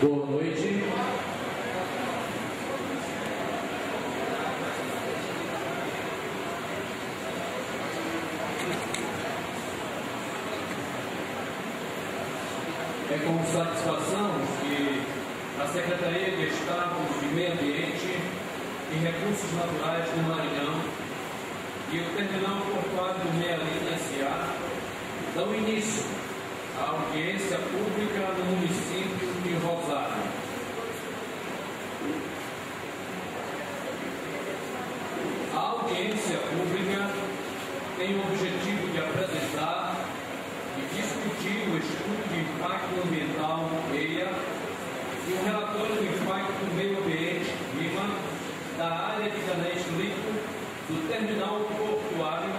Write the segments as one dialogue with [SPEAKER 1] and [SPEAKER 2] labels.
[SPEAKER 1] Boa noite. É com satisfação que a Secretaria de Estado de Meio Ambiente e Recursos Naturais do Maranhão e o Terminal Portuário do Mearim S.A. dão início à audiência pública no município de Rosário. A audiência pública tem o objetivo de apresentar e discutir o estudo de impacto ambiental EIA e o relatório do impacto do meio ambiente RIMA da área de canais líquido do terminal portuário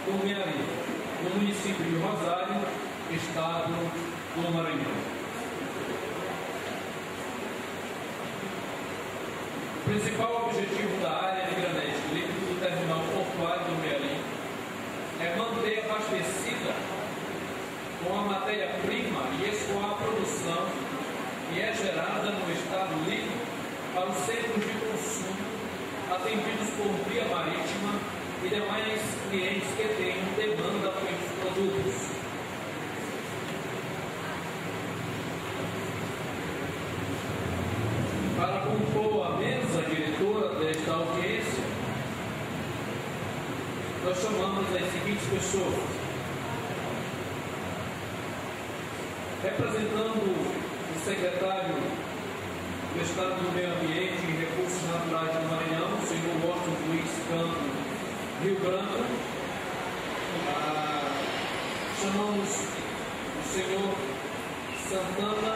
[SPEAKER 1] do Mearim, no município de Rosário, estado do Maranhão. O principal objetivo da área de granete líquido do terminal portuário do Mearim é manter abastecida com a matéria-prima e escoar a produção que é gerada no estado líquido para os centros de consumo atendidos por via marítima e demais clientes que tenham demanda por esses produtos. Para compor a mesa diretora desta audiência, nós chamamos as seguintes pessoas. Representando o secretário do Estado do Meio Ambiente e Recursos Naturais do Maranhão, o senhor Washington Luiz Campo Rio Branco, chamamos o senhor Santana,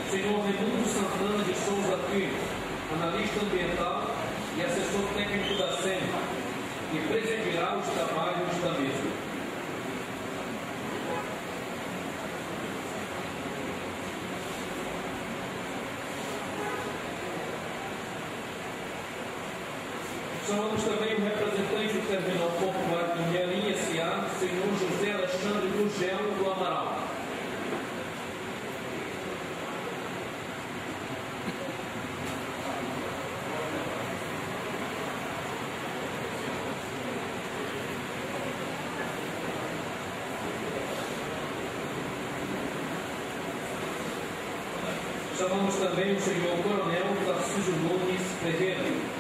[SPEAKER 1] senhor Raimundo Santana de Souza Filho, analista ambiental e assessor técnico da SEMA, que presidirá os trabalhos da mesa. Chamamos também o representante do terminal portuário do Mearim S.A., o senhor José Alexandre Gugelo do Amaral. Chamamos também o senhor Coronel Tarcísio Nunes Ferreira.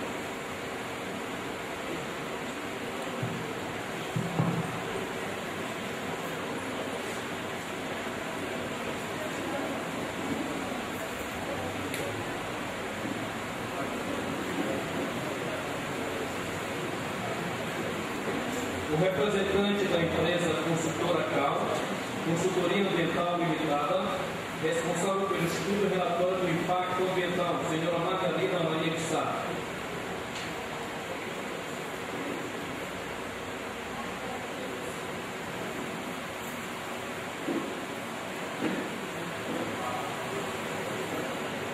[SPEAKER 1] O representante da empresa consultora CAL, Consultoria Ambiental Limitada, responsável pelo estudo e relatório do impacto ambiental, senhora Margarida Maria de Sá.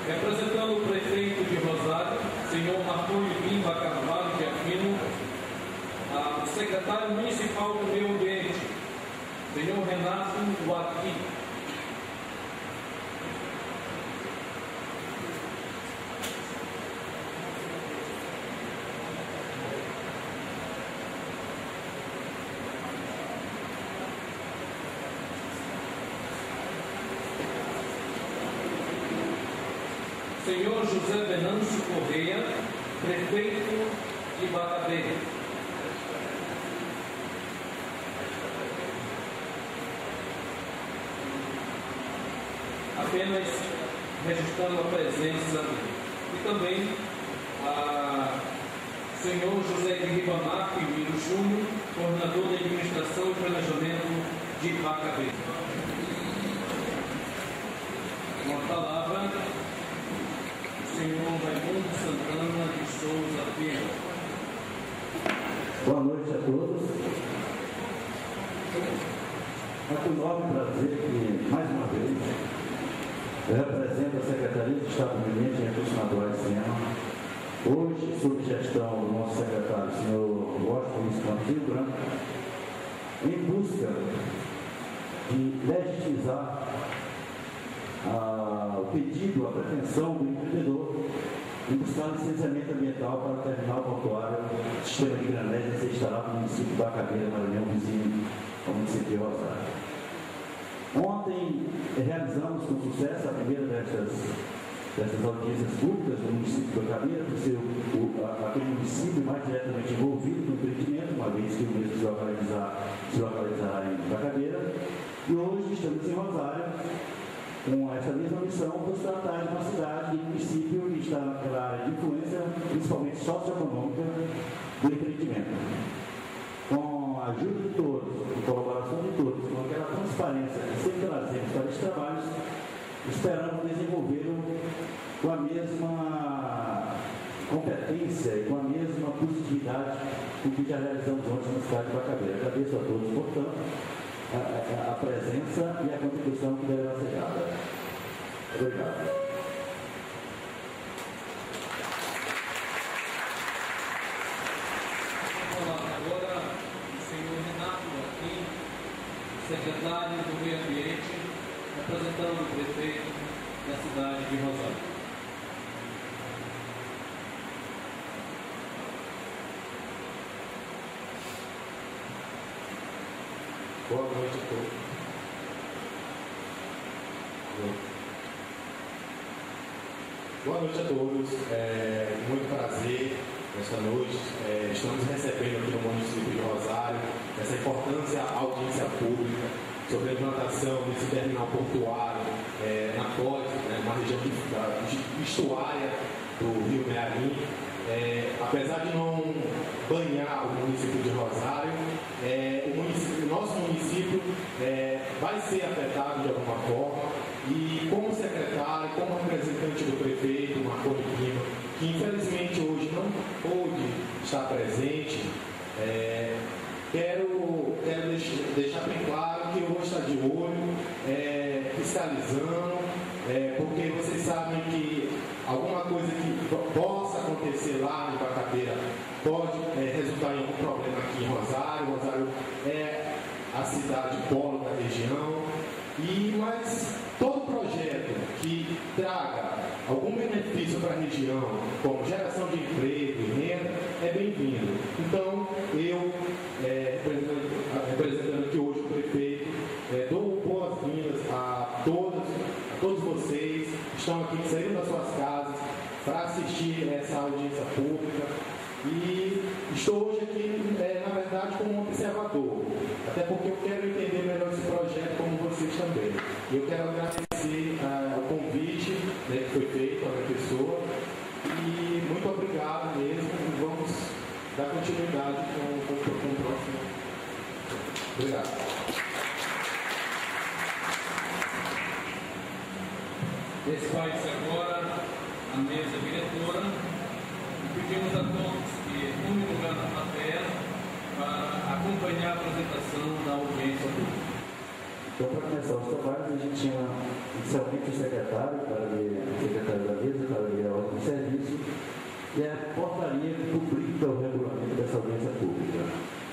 [SPEAKER 1] Representando o prefeito de Rosário, senhor Marconi Bimba Carvalho de Aquino, o secretário municipal do Meio Ambiente, senhor Renato Joaquim. Senhor José Venâncio Correia, prefeito de Bacabé. Apenas registrando a presença e também senhor José de Ribamar Filho Júnior, coordenador de administração e planejamento de Bacabé. Com a palavra, o senhor Raimundo Santana de Souza Filho.
[SPEAKER 2] Boa noite a todos. É com enorme prazer que, mais uma vez, eu represento a Secretaria de Estado do Meio Ambiente e Recursos Naturais de SEMA, hoje sob gestão do nosso secretário, senhor Washington Luiz Campo Rio Branco, em busca de legitimizar o pedido, a pretensão do empreendedor em buscar licenciamento ambiental para o terminal portuário do sistema de Granés a ser instalado no município de Bacabeira, Maranhão, vizinho ao município de Rosário. Ontem realizamos com sucesso a primeira dessas audiências públicas no município de Bacabeira, por ser aquele município mais diretamente envolvido no empreendimento, uma vez que o mesmo se localizará em Bacabeira. E hoje estamos em Rosário, com essa mesma missão, por se tratar de uma cidade, de um município que está naquela área de influência, principalmente socioeconômica, do empreendimento. Com a ajuda de todos, com a colaboração de todos, com aquela transparência que sempre trazemos para esses trabalhos, esperamos desenvolvê-lo com a mesma competência e com a mesma positividade com que já realizamos ontem na cidade de Bacabeira. Agradeço a todos, portanto, a presença e a contribuição que deverá ser dada. Obrigado.
[SPEAKER 1] Agora, o senhor Renato Joaquim, secretário do Meio Ambiente, representando o prefeito da cidade de Rosário.
[SPEAKER 3] Boa noite a todos. Boa noite a todos. Muito prazer nesta noite. Estamos recebendo aqui no município de Rosário essa importante audiência pública sobre a implantação desse terminal portuário na costa, uma região estuária do Rio Mearim. Apesar de não banhar o município de Rosário, o nosso município vai ser afetado de alguma forma, e como secretário, como representante do prefeito, Marconi Lima, que infelizmente hoje não pôde estar presente, quero deixar bem claro que eu vou estar de olho, fiscalizando, porque vocês sabem que alguma coisa que possa acontecer lá em Bacabeira pode resultar em algum problema aqui em Rosário. Rosário é a cidade polo da região, mas todo projeto que traga algum benefício para a região, como geração de emprego e renda, é bem-vindo. Então, eu, representando aqui hoje o prefeito, dou boas-vindas a todos vocês que estão aqui saindo das suas casas para assistir essa audiência pública. E estou hoje aqui, na verdade, como um observador, até porque eu quero entender melhor esse projeto, como vocês também. E eu quero agradecer o convite que foi feito à minha pessoa, e muito obrigado mesmo, e vamos dar continuidade com o próximo. Obrigado.
[SPEAKER 1] Desfaz agora a mesa diretora. Pedimos a todos que tomem lugar na plateia para acompanhar a apresentação da audiência pública.
[SPEAKER 2] Então, para começar os trabalhos, a gente tinha inicialmente o secretário da mesa, para ler a ordem de serviço, e a portaria que publica o regulamento dessa audiência pública,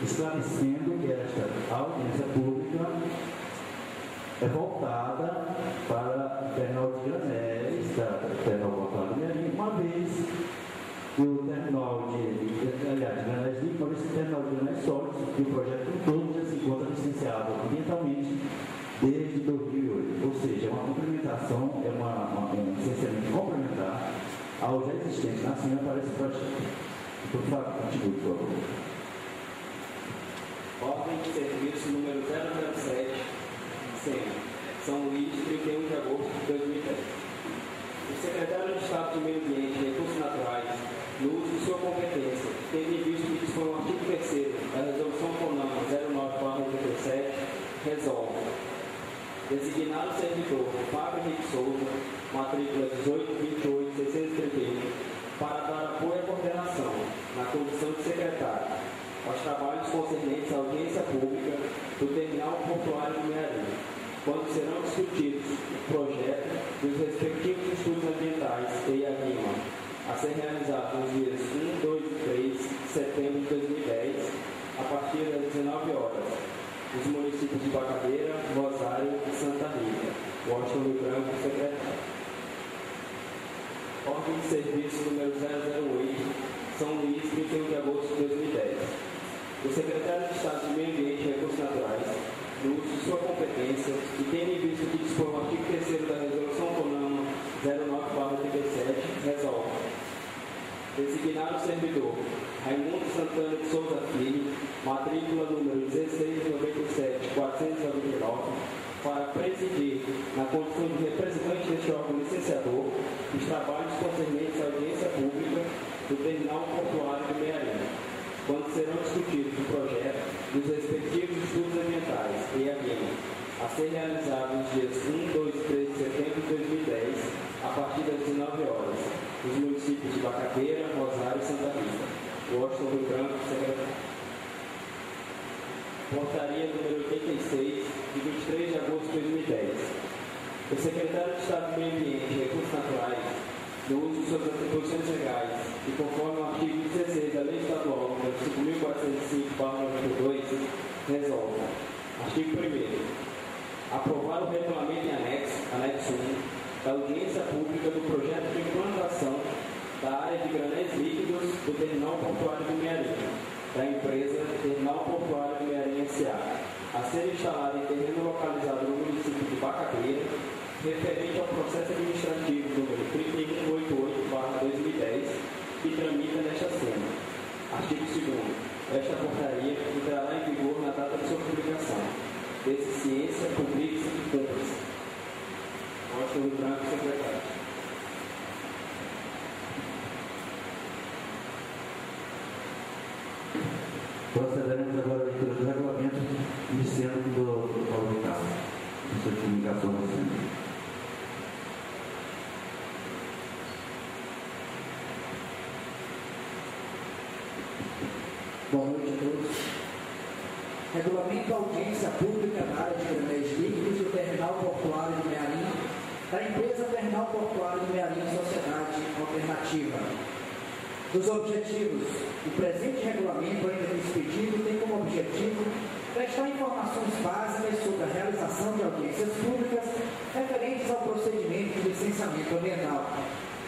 [SPEAKER 2] esclarecendo que esta audiência pública é voltada para o terminal de Granés, o terminal portuário de Mearim, uma vez que o terminal de Granés Limpo, uma vez que o terminal de Granés Sólidos, que o projeto todo já se encontra licenciado ambientalmente desde 2008. Ou seja, é uma complementação, um licenciamento complementar ao já existente na Cina para esse projeto. Então, continue, por favor.
[SPEAKER 4] Ordem de serviço número 007, Sena, São Luís, 31 de agosto de 2010. O secretário de Estado do Meio Ambiente e Recursos Naturais, no uso de sua competência, tendo em vista que dispõe o artigo 3º da Resolução CONAMA 09/87, resolve designar o servidor Fábio Henrique Souza, matrícula 18.28.631, para dar apoio à coordenação, na condição de secretário, aos trabalhos concernentes à audiência pública do terminal portuário do Mearim, quando serão discutidos o projeto e os respectivos estudos ambientais e a RIMA, a ser realizado nos dias 1, 2 e 3 de setembro de 2010, a partir das 19 horas, nos municípios de Bacabeira, Rosário ordem de serviço número 008, São Luís, 31 de agosto de 2010. O secretário de Estado do Meio Ambiente e Recursos Naturais, no uso de sua competência e tendo em vista que dispõe o artigo 3º da Resolução CONAMA 09/87, resolve designar o servidor Raimundo Santana de Souza Filho, matrícula número 1697-499, para presidir, na condição de representante deste órgão licenciador, os trabalhos concernentes à audiência pública do terminal portuário de Mearim, quando serão discutidos o projeto dos respectivos estudos ambientais e AGMA, a ser realizado nos dias 1, 2 e 3 de setembro de 2010, a partir das 19 horas, nos municípios de Bacabeira, Rosário e Santa Rita. Washington Rio Branco, secretário. Portaria número 86, de 23 de agosto de 2010. O secretário de Estado do Meio Ambiente e Recursos Naturais, no uso de suas atribuições legais e conforme o artigo 16 da Lei Estadual nº 5.405/92, resolve. Artigo 1º. Aprovar o regulamento em anexo 1, da audiência pública do projeto de implantação da área de granéis líquidos do terminal portuário de Mearim, da empresa Terminal Portuário de Mearim S.A., a ser instalada em terreno localizado no município de Bacabeira, referente ao processo administrativo número 3188/2010, que tramita nesta Assembleia. Artigo 2º. Esta portaria entrará em vigor na data de sua publicação. Ciência, publique-se e cumpra-se. Washington Branco, secretário.
[SPEAKER 2] Procederemos agora à leitura do regulamento, iniciando do Paulo Ricardo, em sua comunicação na Assembleia.
[SPEAKER 5] Boa noite a todos. Regulamento da audiência pública na área de granéis líquidos do terminal portuário de Mearim, da empresa Terminal Portuário de Mearim Sociedade Alternativa. Dos objetivos, o presente regulamento, ainda que expedido, tem como objetivo prestar informações básicas sobre a realização de audiências públicas referentes ao procedimento de licenciamento ambiental,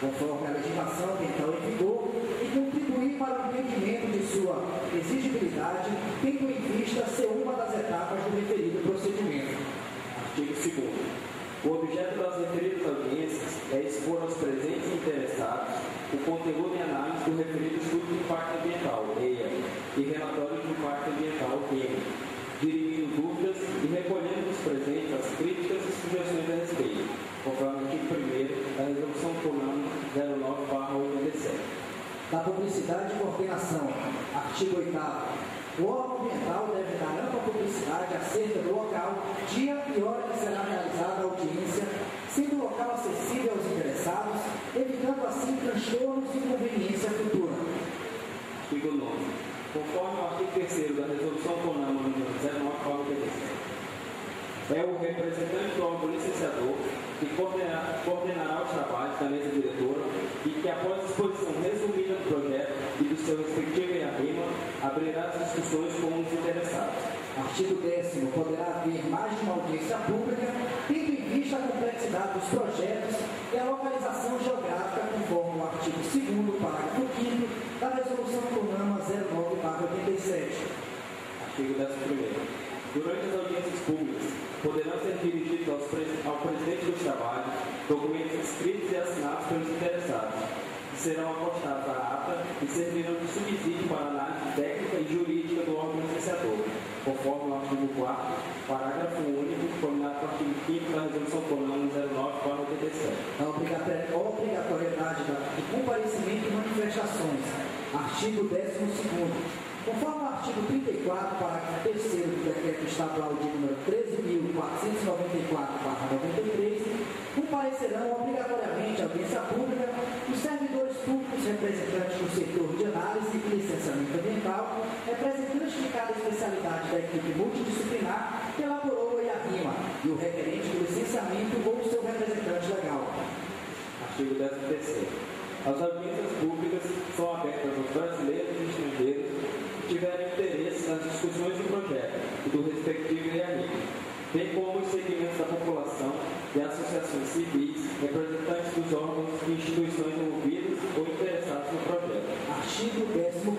[SPEAKER 5] conforme a legislação ambiental em vigor, e contribuir para o entendimento de sua exigibilidade, tendo em vista ser uma das etapas do referido procedimento.
[SPEAKER 4] Artigo 2º. O objeto das referidas audiências é expor aos presentes interessados o conteúdo e análise do referido estudo de impacto ambiental, EIA, e relatório de impacto ambiental, EMA, dirimindo dúvidas e recolhendo dos presentes as críticas e sugestões a respeito, conforme o artigo 1º da Resolução CONAMA 09/87.
[SPEAKER 5] Da publicidade e coordenação. Artigo 8º. O órgão ambiental deve dar ampla publicidade acerca do local, dia e hora que será realizada a audiência, sendo o local acessível aos interessados, evitando assim transtornos e inconveniência futura.
[SPEAKER 4] Artigo 9. Conforme o artigo 3º da Resolução CONAMA número 09/87. É o representante do órgão licenciador que coordenará os trabalhos da mesa diretora e que, após a exposição resumida do projeto e do seu respectivo IABIMA, abrirá as discussões com os interessados.
[SPEAKER 5] Artigo 10º. Poderá haver mais de uma audiência pública, tendo em vista a complexidade dos projetos e a localização geográfica, conforme o artigo 2º, parágrafo 5º da Resolução CONAMA 09/87.
[SPEAKER 4] Artigo 11º. Durante as audiências públicas, poderão ser dirigidos ao presidente dos trabalhos documentos escritos e assinados pelos interessados, que serão acostados à ata e servirão de subsídio para a análise técnica e jurídica do órgão licenciador, conforme o artigo 4º, parágrafo único, combinado com o artigo 5º da Resolução CONAMA 09/87.
[SPEAKER 5] A obrigatoriedade de comparecimento e manifestações. Artigo 12º. Conforme o artigo 34, parágrafo 3º do Decreto Estadual de número 13.494/93, comparecerão obrigatoriamente à audiência pública os servidores públicos representantes do setor de análise e licenciamento ambiental, representantes de cada especialidade da equipe multidisciplinar que elaborou a IABIMA e o requerente do licenciamento ou seu representante legal.
[SPEAKER 4] Artigo 13º. As audiências públicas são abertas aos brasileiros e estrangeiros que tiverem interesse nas discussões do projeto e do respectivo IABIMA, bem como os segmentos da população e associações civis, representantes dos órgãos e instituições envolvidas ou interessados no projeto.
[SPEAKER 5] Artigo 14º.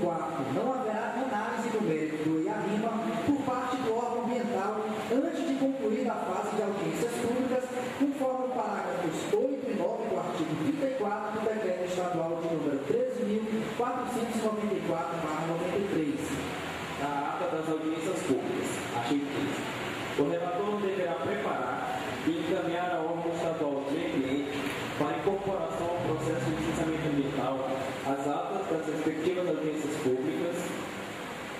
[SPEAKER 5] Não haverá análise do mérito do IARIMA por parte do órgão ambiental antes de concluir a fase de audiências públicas, conforme os parágrafos 8 e 9 do artigo 34 do Decreto Estadual de número 13.494/93.
[SPEAKER 4] A ata das audiências públicas. Artigo 15. O relator deverá preparar e encaminhar ao órgão estadual de meio ambiente para incorporação ao processo de licenciamento ambiental as atas das respectivas audiências públicas,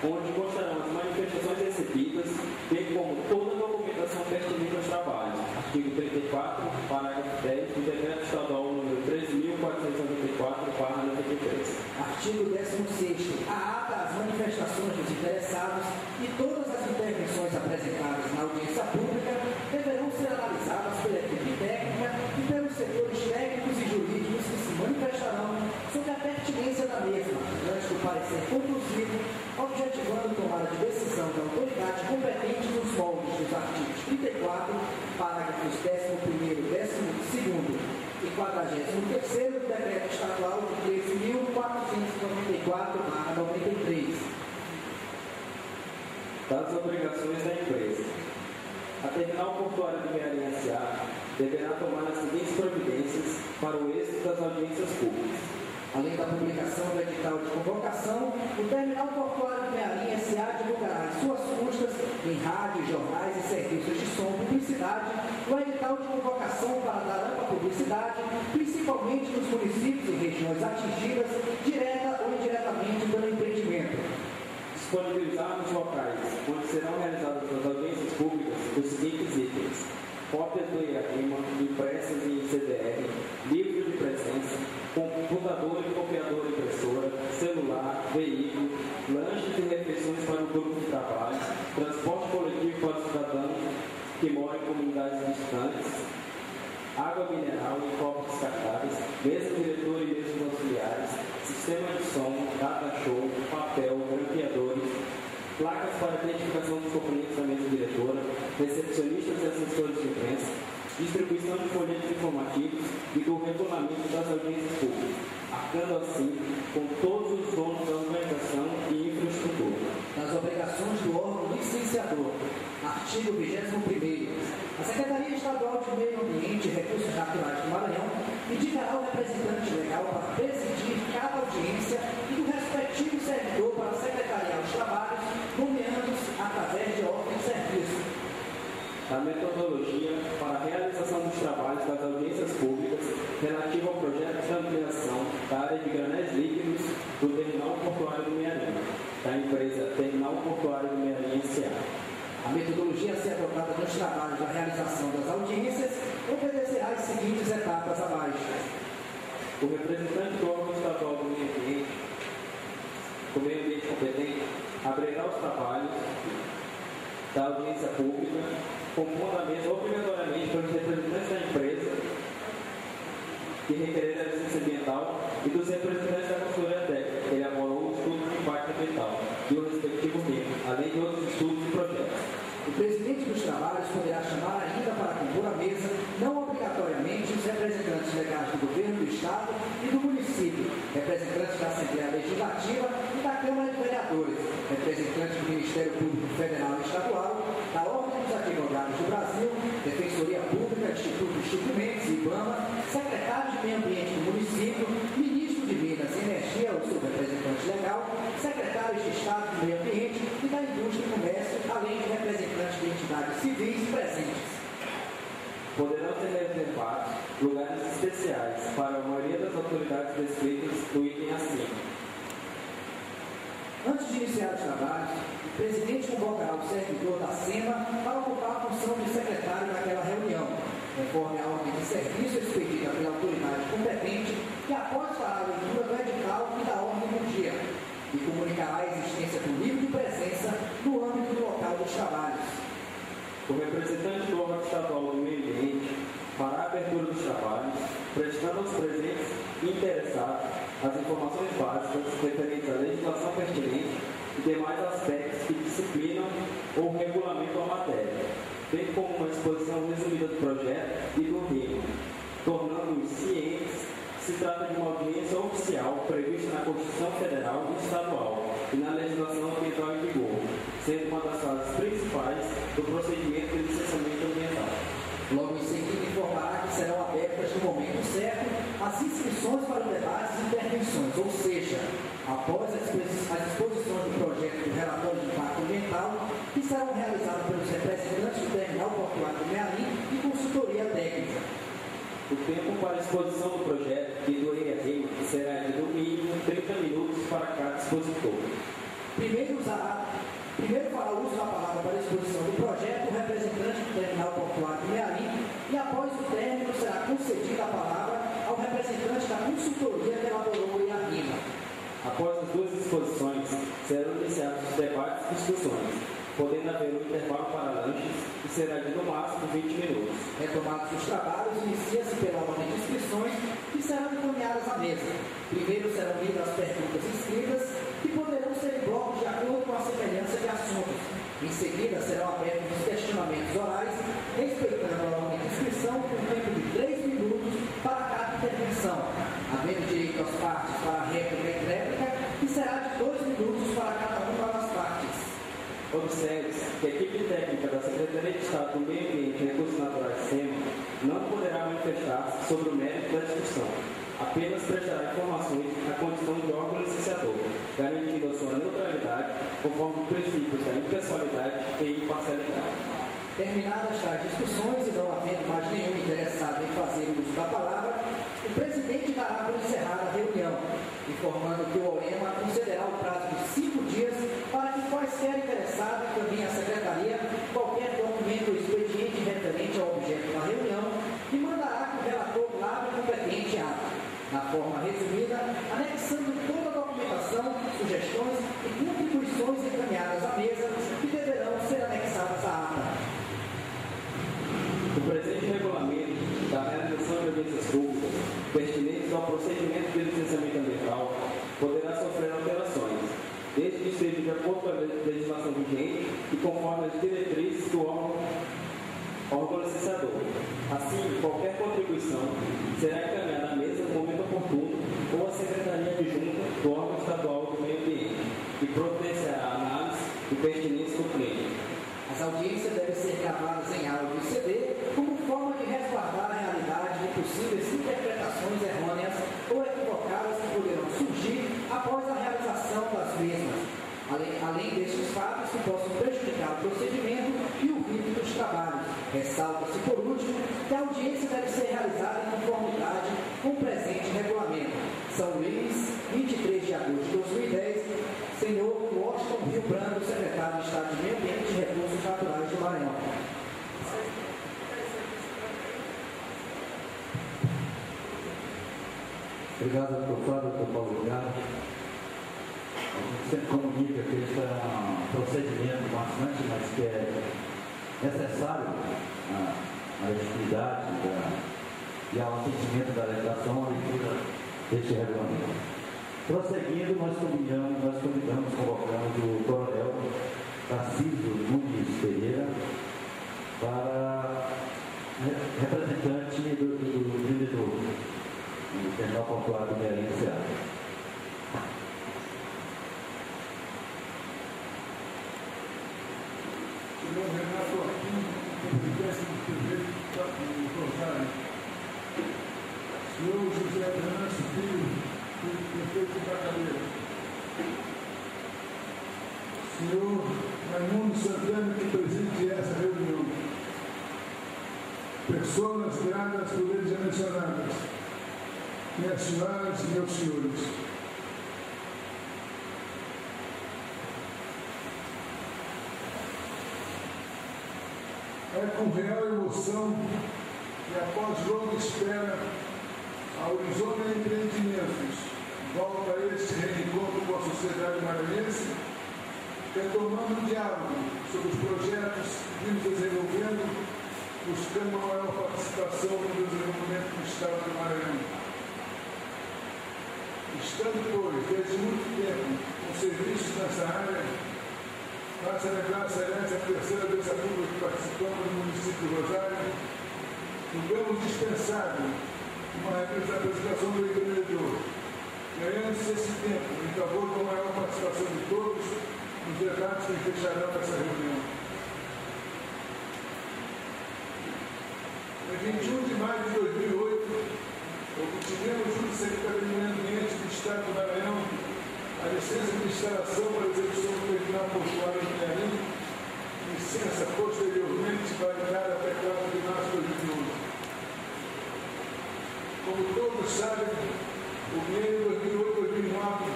[SPEAKER 4] onde constarão as manifestações recebidas, bem como toda a documentação pertinente aos trabalhos. Artigo 34, parágrafo 10 do Decreto Estadual número 13.494/93.
[SPEAKER 5] Artigo 16º. A ata, as manifestações dos interessados e todas as intervenções apresentadas na audiência pública deverão ser analisadas pela equipe técnica e pelos setores técnicos e jurídicos que se manifestarão sobre a pertinência da mesma, antes do parecer conclusivo, objetivando tomada de decisão da autoridade competente nos moldes dos artigos 34, parágrafos 11º, 12º e 43º do Decreto Estadual de 13.494/93.
[SPEAKER 4] Das obrigações da empresa. A Terminal Portuária de Mearim S.A. deverá tomar as seguintes providências para o êxito das audiências públicas.
[SPEAKER 5] Além da publicação do edital de convocação, o Terminal Portuário de Mearim S.A. divulgará as suas custas em rádios, jornais e serviços de som publicidade o edital de convocação para dar ampla publicidade, principalmente nos municípios e regiões atingidas, direta ou indiretamente pelo empreendimento.
[SPEAKER 4] Disponibilizar nos locais onde serão realizadas as audiências públicas os seguintes itens: cópias do IARIMA impressas em CDR, livro de presença, computador e copiador impressora, celular, veículo, lanches e refeições para o grupo de trabalho, transporte coletivo para os cidadãos que moram em comunidades distantes, água mineral em copos descartáveis, mesa diretora e mesas auxiliares, sistema de som, data show, papel, grampeadores, placas para identificação dos componentes da mesa diretora, recepcionistas e assessores de imprensa, distribuição de folhetos informativos e do regulamento das audiências públicas, arcando assim com todos os donos da organização e infraestrutura.
[SPEAKER 5] Das obrigações do órgão licenciador. Artigo 21º. A Secretaria Estadual de Meio Ambiente e Recursos Naturais do Maranhão indicará o representante legal para presidir cada audiência e do respectivo servidor para secretariar os trabalhos, nomeando-os através de ordem de serviço.
[SPEAKER 4] A metodologia para a realização dos trabalhos das audiências públicas relativa ao projeto de ampliação da área de granéis líquidos do Terminal Portuário do Mearim, da empresa Terminal Portuário do Mearim S.A.
[SPEAKER 5] A metodologia a ser adotada nos trabalhos da realização das audiências obedecerá às seguintes etapas abaixo.
[SPEAKER 4] O representante do órgão estadual do meio ambiente competente abrirá os trabalhos da audiência pública, compondo a mesa obrigatoriamente pelos representantes da empresa que requerer a licença ambiental e dos representantes da consultoria técnica, que elaborou o estudo de impacto ambiental e o respectivo termo, além de outros estudos e projetos.
[SPEAKER 5] O presidente dos trabalhos poderá chamar ainda para compor a mesa, não obrigatoriamente, os representantes legais do governo do Estado e do município, representantes da Assembleia Legislativa e da Câmara de Vereadores, representantes do Ministério Público Federal e Estadual, da Ordem dos Advogados do Brasil, Defensoria Pública, Instituto de Suprimentos e IBAMA, secretário de Meio Ambiente do município, ministro de Minas e Energia, ou seu representante legal, secretários de Estado do Meio Ambiente e da Indústria e Comércio, além de representantes de entidades civis presentes.
[SPEAKER 4] Poderão ser reservados lugares especiais para a maioria das autoridades descritas no item acima.
[SPEAKER 5] Antes de iniciar os trabalhos, o presidente convocará o servidor da SEMA para ocupar a função de secretário naquela reunião, conforme a ordem de serviço expedida pela autoridade competente, que após fará a leitura do edital e da ordem do dia, e comunicará a existência do livro de presença no âmbito do local dos trabalhos.
[SPEAKER 4] O representante do órgão estadual do meio ambiente fará a abertura dos trabalhos, prestando aos presentes e interessados as informações básicas referentes à legislação pertinente e demais aspectos que disciplinam ou regulamentam a matéria. bem como uma exposição resumida do projeto e do REMA, tornando-os cientes que se trata de uma audiência oficial prevista na Constituição Federal e Estadual e na legislação ambiental em vigor, sendo uma das fases principais do procedimento de licenciamento ambiental.
[SPEAKER 5] Logo em seguida, informará que serão abertas no momento certo as inscrições para debates e intervenções, ou seja, após as exposições do projeto do relatório de impacto ambiental, que serão realizadas pelos representantes do terminal portuário do Mearim e consultoria técnica.
[SPEAKER 4] O tempo para a exposição do projeto e do REMA será de no mínimo 30 minutos para cada expositor.
[SPEAKER 5] Primeiro fará uso da palavra para a exposição do projeto o representante do terminal portuário do Mearim e após o término será concedida a palavra ao representante da consultoria que elaborou o REMA.
[SPEAKER 4] Após as duas exposições, serão iniciados os debates e discussões, podendo haver um intervalo para lanches, que será de no máximo 20 minutos.
[SPEAKER 5] Retomados os trabalhos, inicia-se pela ordem de inscrições, que serão encaminhadas à mesa. Primeiro serão lidas as perguntas inscritas, que poderão ser em blocos de acordo com a semelhança de assuntos. Em seguida, serão abertos os questionamentos orais, respeitando a ordem de inscrição com um tempo de 3 minutos para cada intervenção, havendo direito às partes para a réplica e réplica, que será de 2 minutos para cada uma das partes.
[SPEAKER 4] Observe-se que a equipe técnica da Secretaria de Estado do Meio Ambiente e Recursos Naturais SEMA não poderá manifestar-se sobre o mérito da discussão, apenas prestará informações na condição de órgão licenciador, garantindo a sua neutralidade conforme princípios da impessoalidade e imparcialidade.
[SPEAKER 5] Terminadas as discussões e não havendo mais nenhum interessado em fazer uso da palavra, o presidente dará por encerrada a reunião, informando que o OREMA concederá o prazo de 5 dias para que quaisquer interessados encaminhem à Secretaria qualquer documento ou expediente referente ao objeto da reunião e mandará que o relator lavre o competente ato, na forma resumida, anexando toda a documentação, sugestões e contribuições encaminhadas à mesa que deverão ser anexadas à ata.
[SPEAKER 4] O presente regulamento da realização de audiências públicas pertinentes ao procedimento de licenciamento ambiental poderá sofrer alterações, desde que esteja de acordo com a legislação vigente e conforme as diretrizes do órgão licenciador. Assim, qualquer contribuição será encaminhada à mesa no momento oportuno ou à Secretaria Adjunta do órgão estadual do meio ambiente, que providenciará a análise de pertinência do cliente.
[SPEAKER 5] As audiências devem ser gravadas em áudio e CD como forma de resguardar a realidade de possíveis interpretações errôneas ou equivocadas que poderão surgir após a realização das mesmas, além destes fatos que possam prejudicar o procedimento e o ritmo dos trabalhos. Ressalta-se, por último, que a audiência deve ser realizada em conformidade com o presente regulamento. São Luís, 23 de agosto de 2010, senhor Washington Rio Brando, secretário de Estado de Meio Ambiente e Recursos Naturais do Maranhão.
[SPEAKER 2] Obrigado, deputado, doutor Paulo Gado. A gente sempre comunica que este é um procedimento bastante, mas que é necessário a legitimidade e ao atendimento da legislação, a leitura deste regulamento. Prosseguindo, nós convocamos o coronel Tarcísio Nunes Pereira para representante do diretor do terminal portuário do Mearim do Ceará.
[SPEAKER 6] Senhor Renato Aquino, presidente do prefeito do Rosário. Senhor José Venâncio Filho, prefeito de Bacareira. Senhor Raimundo Santana, que preside essa reunião. Pessoas gratas por eles já mencionadas. Minhas senhoras e meus senhores. É com real emoção que, após longa espera, a Horizonte Empreendimentos volta a este reencontro com a sociedade maranhense, retomando o diálogo sobre os projetos que vimos desenvolvendo, buscando uma maior participação no desenvolvimento do Estado do Maranhão. Estando, pois, desde muito tempo com serviços nessa área, Para celebrar a excelência, a terceira vez a pública que participamos no município de Rosário, julgamos dispensável uma representação do empreendedor, ganhando-se esse tempo em favor da maior participação de todos nos debates que fecharão essa reunião. Em 21 de maio de 2008, obtivemos junto à Secretaria do Meio Ambiente do Estado do Maranhão a licença de instalação para a execução do terminal portuário de Mearim, licença posteriormente validada até 4 de março de 2011. Como todos sabem, o mês 2008-2009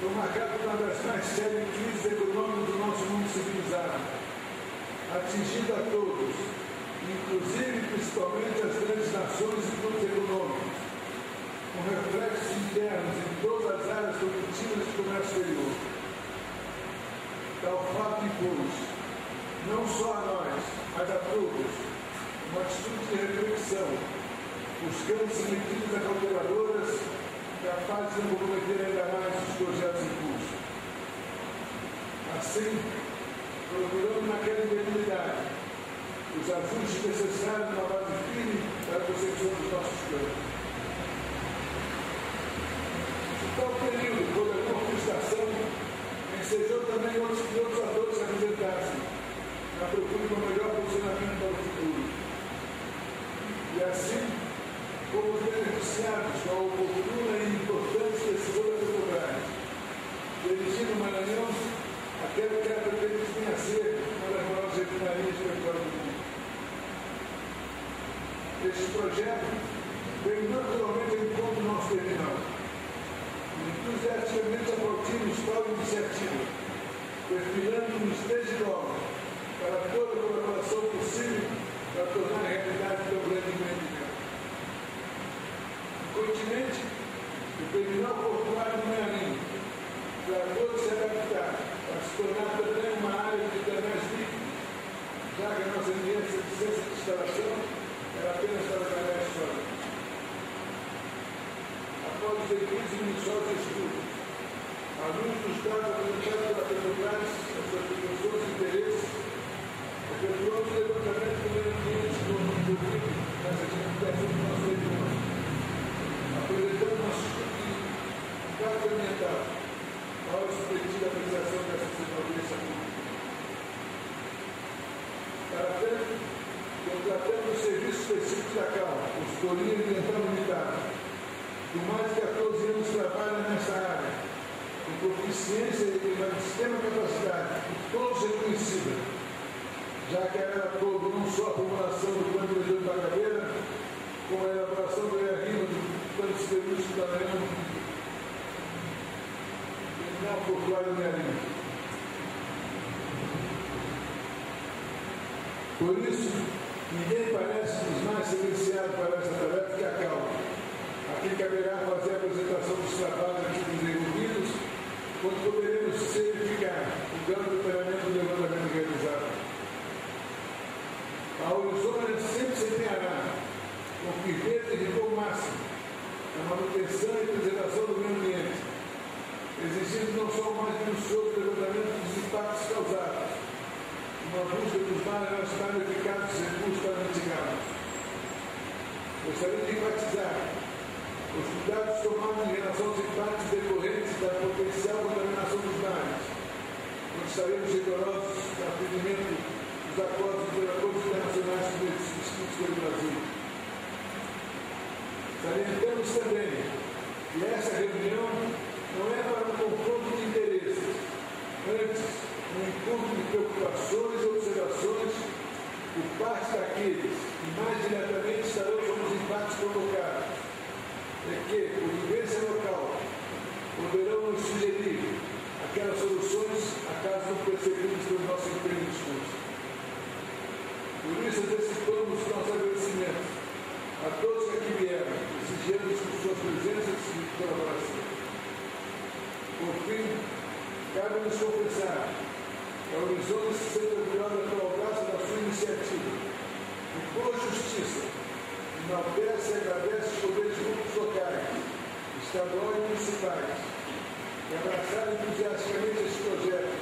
[SPEAKER 6] foi marcado por uma das mais sérias crises econômicas do nosso mundo civilizado, atingindo a todos, inclusive principalmente as grandes nações e grupos econômicos, com reflexos internos em todas as áreas produtivas do comércio exterior. Tal fato impôs, não só a nós, mas a todos, uma atitude de reflexão, buscando-se medidas acauteladoras capazes de não comprometer ainda mais os projetos em curso. Assim, procuramos naquela integridade os ajustes necessários numa base firme para a consecução dos nossos planos. No tal período, quando a conquistação ensejou também outros atores a apresentar-se, na procura de um melhor funcionamento para o futuro. E assim, fomos beneficiados com a oportuna e importante decisão da Petrobras, dirigindo o Maranhão aquela que ela pretende vir a ser uma das maiores refinarias de petróleo do mundo. Este projeto veio naturalmente ao encontro do nosso terminal. Entusiasticamente aplaudimos tal iniciativa, perfilando-nos desde logo para toda a colaboração possível para tornar a realidade tão grande empreendimento. Continente, o terminal portuário do Mearim tratou de se adaptar para se tornar também uma área de canais líquidos, já que a nossa licença de instalação era apenas para canais sólidos. Após os devidos e minuciosos estudos, à luz dos dados apresentados pela Petrobras, as suas pretensões e interesses, efetuamos o levantamento do meio ambiente do envolvido nessa identificação do nosso região, apresentando nosso estudo de impacto ambiental para a respectiva apreciação dessa supervivência pública. Para tanto, contratamos o serviço específico da CAL, Consultoria Ambiental Limitada, com mais de 14 anos de trabalho nessa área, com proficiência e uma extrema capacidade, de todos reconhecida, já que ela atuou não só a formulação do plano de região da Gabeira, como a elaboração do ERIMA do plano de serviço do Maranhão, terminal portuário do Mearim. Por isso, ninguém parece nos mais silenciado para essa tarefa que a CAL, a quem caberá fazer a apresentação dos trabalhos aqui desenvolvidos, quando poderemos certificar o grande detalhamento do levantamento realizado. A Horizonte sempre se empenhará com firmeza e rigor máximo na manutenção e preservação do meio ambiente, exigindo não só o mais minucioso levantamento dos impactos causados, uma busca dos mais eficazes recursos para mitigá-los. Gostaria de enfatizar os cuidados tomados em relação aos impactos decorrentes da potencial contaminação dos mares, onde estaremos rigorosos no atendimento dos acordos internacionais escritos pelo Brasil. Salientamos também que essa reunião não é para um confronto de interesses, antes, um encontro de preocupações e observações por parte daqueles que mais diretamente estarão sobre os impactos provocados, e que, por vivência local, poderão nos sugerir aquelas soluções acaso não percebidas pelo nosso empenho e esforço. Por isso, antecipamos nosso agradecimento a todos que aqui vieram, exigimos por suas presenças e colaboração. Por fim, cabe-nos confessar que a Horizonte se sente orgulhosa pela audácia da sua iniciativa e, por justiça, enaltece e agradece os poderes públicos locais, estaduais e municipais, que abraçaram entusiasticamente esse projeto,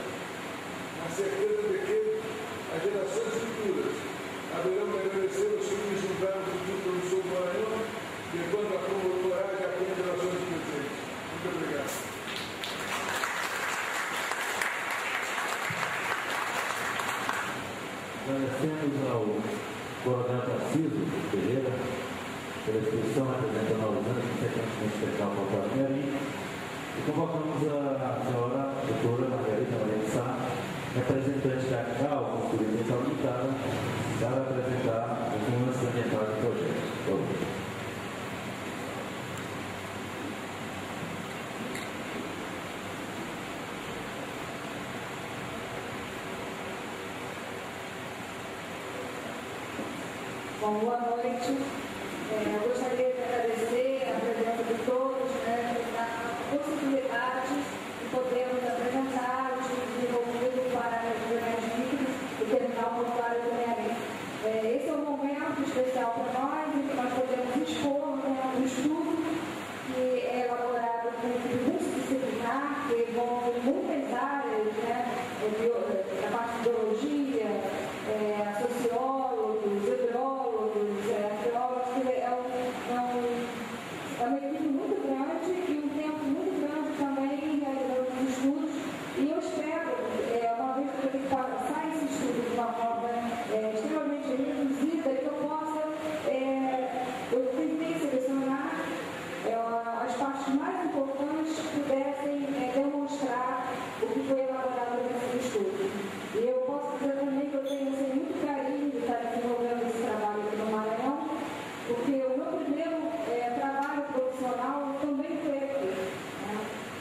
[SPEAKER 6] na a certeza de que as gerações futuras haverão de agradecer os que nos juntaram no futuro pelo sul do Maranhão, levando a coragem e a pena gerações presentes. Muito obrigado.
[SPEAKER 2] Agradecemos ao coronel Tarcísio Pereira pela exposição apresentando aos anos consequentemente especial para o Porto Mearim. E convocamos a senhora doutora Margarida Maria Sá, representante da CAU, Cultura Ambiental Limitada, para apresentar o lance ambiental do projeto.
[SPEAKER 7] Bom, boa noite. Eu gostaria de agradecer a presença de todos, a possibilidade de podermos apresentar o estudo desenvolvido para refrigerantes líquidos do terminal portuário do Mearim. Esse é um momento especial para nós, em que nós podemos expor um estudo que é elaborado por um grupo multidisciplinar, que envolve muitas áreas, a parte de biologia, sociólogos, hidrólogos, arqueólogos, é uma equipe muito grande e um tempo muito grande também realizando os estudos. E eu espero, uma vez que eu tenho que passar esse estudo de uma forma extremamente reduzida, que eu possa, eu tentei selecionar as partes mais importantes que pudessem demonstrar o que foi elaborado nesse estudo. E eu posso dizer também que eu tenho muito carinho de estar desenvolvendo esse trabalho aqui no Maranhão, porque o meu primeiro trabalho profissional também foi aqui.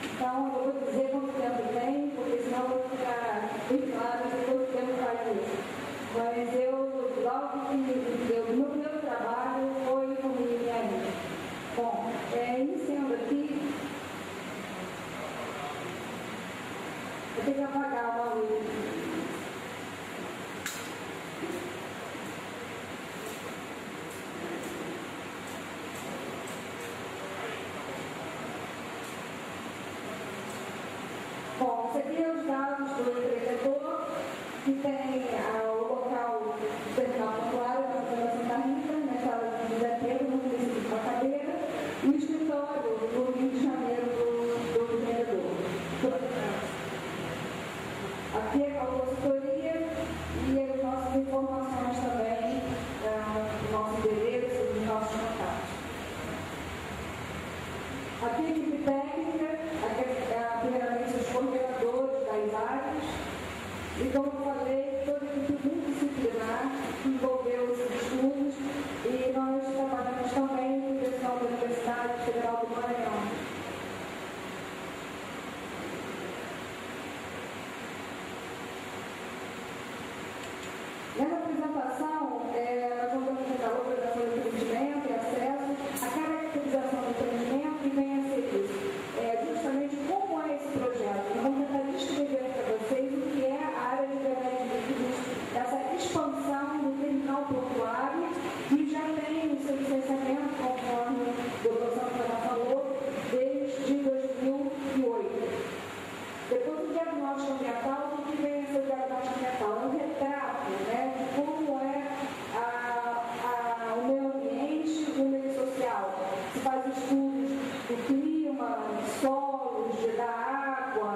[SPEAKER 7] Então, eu vou dizer quanto tempo tem, porque senão eu vou ficar bem claro de quanto tempo faz isso. Mas logo que o meu primeiro trabalho foi comigo e minha amiga. Bom, iniciando aqui, eu tenho que apagar uma luz. Bom, esse aqui é os dados do empreendedor, que tem o local do terminal portuário na Vila Santa Rita, na estrada de José Pedro, no município de Macabeira, e o escritório do Rio de Janeiro do empreendedor. Aqui é a consultoria e as nossas informações também, o nosso endereço e os nossos contatos. Aqui a equipe técnica, primeiramente os coordenadores das áreas, e como eu falei, toda a equipe multidisciplinar que envolveu esses estudos, e nós trabalhamos também com o pessoal da Universidade Federal do Maranhão. Nessa apresentação, nós vamos apresentar a localização do empreendimento e acesso, a caracterização do empreendimento e vem a ser isso. Justamente como é esse projeto. Nós vamos tentar descrever para vocês o que é a área de drenagens líquidos, essa expansão do terminal portuário, que já tem o seu licenciamento, conforme o Dr. Santana falou, desde 2008. Depois do diagnóstico ambiental, o que vem a ser o diagnóstico ambiental? É um retrato, de como é o meio ambiente e o meio social. Se faz estudos do clima, dos solos, da água,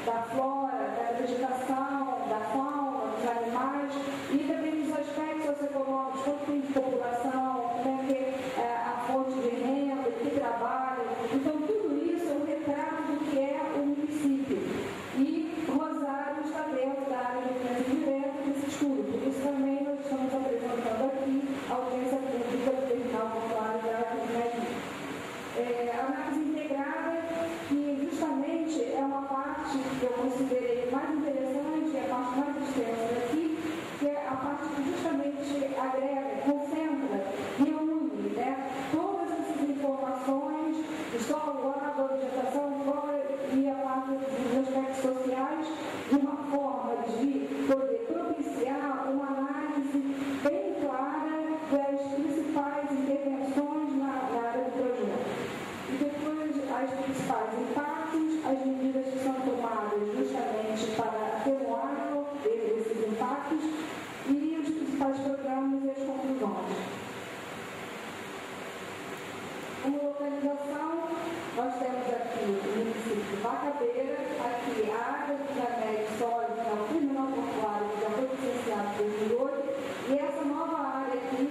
[SPEAKER 7] da flora, da vegetação, da fauna, dos animais, e também dos aspectos socioeconômicos, quanto tem de população, como é a fonte de renda, que trabalha. Então, tudo isso é um retrato do que é o município. E Rosário está dentro da área de influência direta desse estudo. Por isso também nós estamos apresentando aqui a audiência pública do terminal portuário da área de Mearim. A análise integrada, que justamente é uma parte que eu considerei mais interessante, é a parte mais extensa daqui, que é a parte que justamente agrega, concentra e une todas essas informações de solo, água, vegetação, flora e a parte dos aspectos sociais, de uma forma de poder propiciar uma análise bem clara das principais intervenções na área do projeto. E depois, os principais impactos, as medidas que são tomadas justamente para atenuar desses impactos e os principais programas e as conclusões. Como localização, nós temos aqui o município de Bacabeira, aqui a área de granete sólido, que é o terminal portuário, que já foi licenciado em 2008, e essa nova área aqui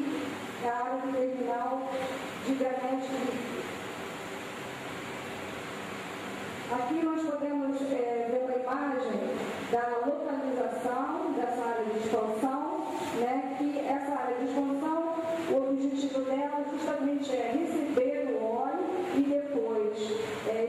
[SPEAKER 7] é a área do terminal de granete líquido. Aqui nós podemos ver uma imagem da localização dessa área de expansão, né, que essa área de expansão, o objetivo dela justamente é receber o óleo e depois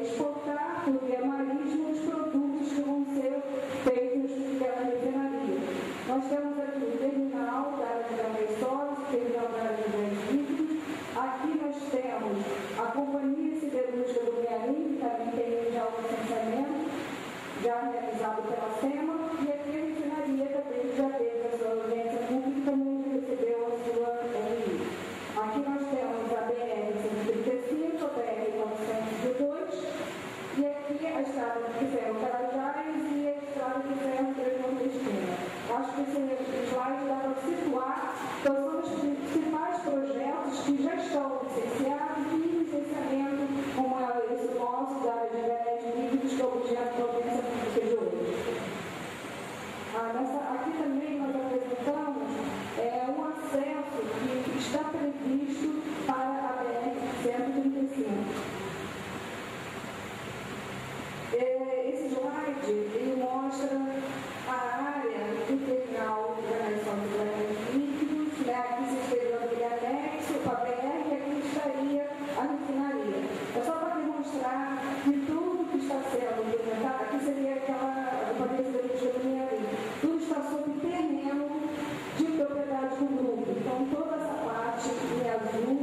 [SPEAKER 7] exportar por via marítima os produtos que vão ser feitos pela refinaria. Nós temos aqui o terminal da área de granete sólido, o terminal da área de granete líquidos. Aqui nós temos a Companhia Siderúrgica do Mearim, que também tem já o licenciamento, já realizado pela SEMA, e aqui a refinaria também já teve a sua audiência pública e também já recebeu a sua RI. Aqui nós temos a BR-135, a BR-402, e aqui a estrada de ferro Carajás e a estrada de ferro Transnordestina. Acho que esse slide dá para situar quais são os principais projetos que já estão licenciados e em licenciamento, como é esse nosso, da área de granete líquidos, que é o objeto da audiência pública de hoje. Aqui também nós apresentamos um acesso que está previsto para a BR-135. Esse slide ele mostra a área do terminal de granete de granete líquidos, né? Aqui se escreveu aquele anexo para a BR e aqui estaria a refinaria. É só para demonstrar que tudo que está sendo implementado, aqui seria aquela Companhia Siderúrgica do Mearim, tudo está sob terreno de propriedade do grupo. Então, toda essa parte em azul,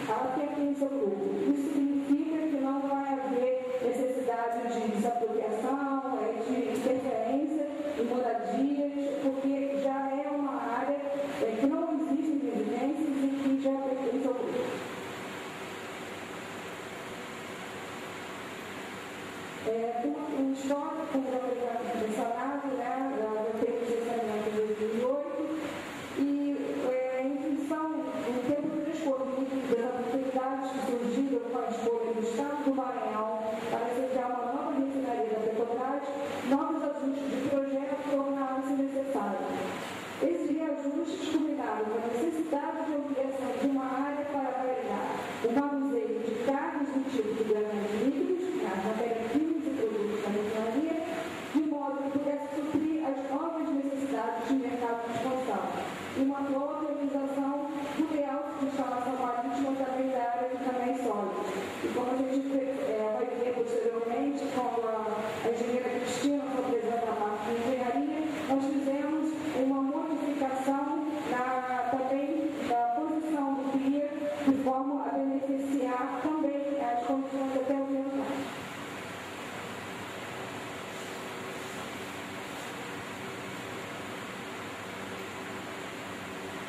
[SPEAKER 7] ela pertence ao grupo. Isso significa que não vai haver necessidade de desapropriação, de interferência em moradias, porque já é uma área que não existem residências e que já pertence ao grupo. Um histórico, como já foi mencionado, né, já teve licenciamento em 2008, e em função do tempo de transcorrido das oportunidades que surgiram com a escolha do Estado do Maranhão para sediar uma nova refinaria da Petrobras, novos ajustes de projeto tornaram-se necessários. Esses reajustes culminaram com a necessidade de ampliação de uma área para avaliar o manuseio de cargas do tipo de granete líquidos, as matérias-primas e produtos da refinaria, de modo que pudesse suprir as novas necessidades de mercado de expansão, e uma atual organização do layout de instalação marítima também da área de canais sólidos. E como a gente vai ver posteriormente, quando a engenheira Cristina foi apresentar a parte de engenharia, nós fizemos uma modificação também da posição do pier, de forma a beneficiar também as condições até ambientais.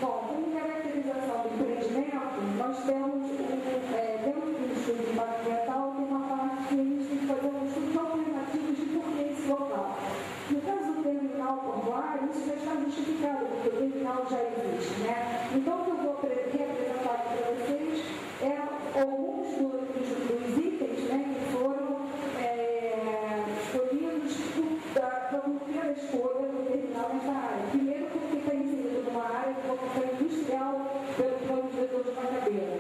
[SPEAKER 7] Bom, como caracterização do empreendimento, nós temos, dentro do estudo de impacto ambiental, tem uma parte que a gente tem que fazer um estudo alternativo de por que esse local. No caso do terminal portuário, isso já está justificado, porque o terminal já existe, né? Então, o que eu vou reapresentar aqui para vocês é alguns dos itens, né, que foram escolhidos pela escolha do terminal nessa área. Primeiro, porque está inserido numa área de vocação industrial pelo plano diretor de Bacabeira.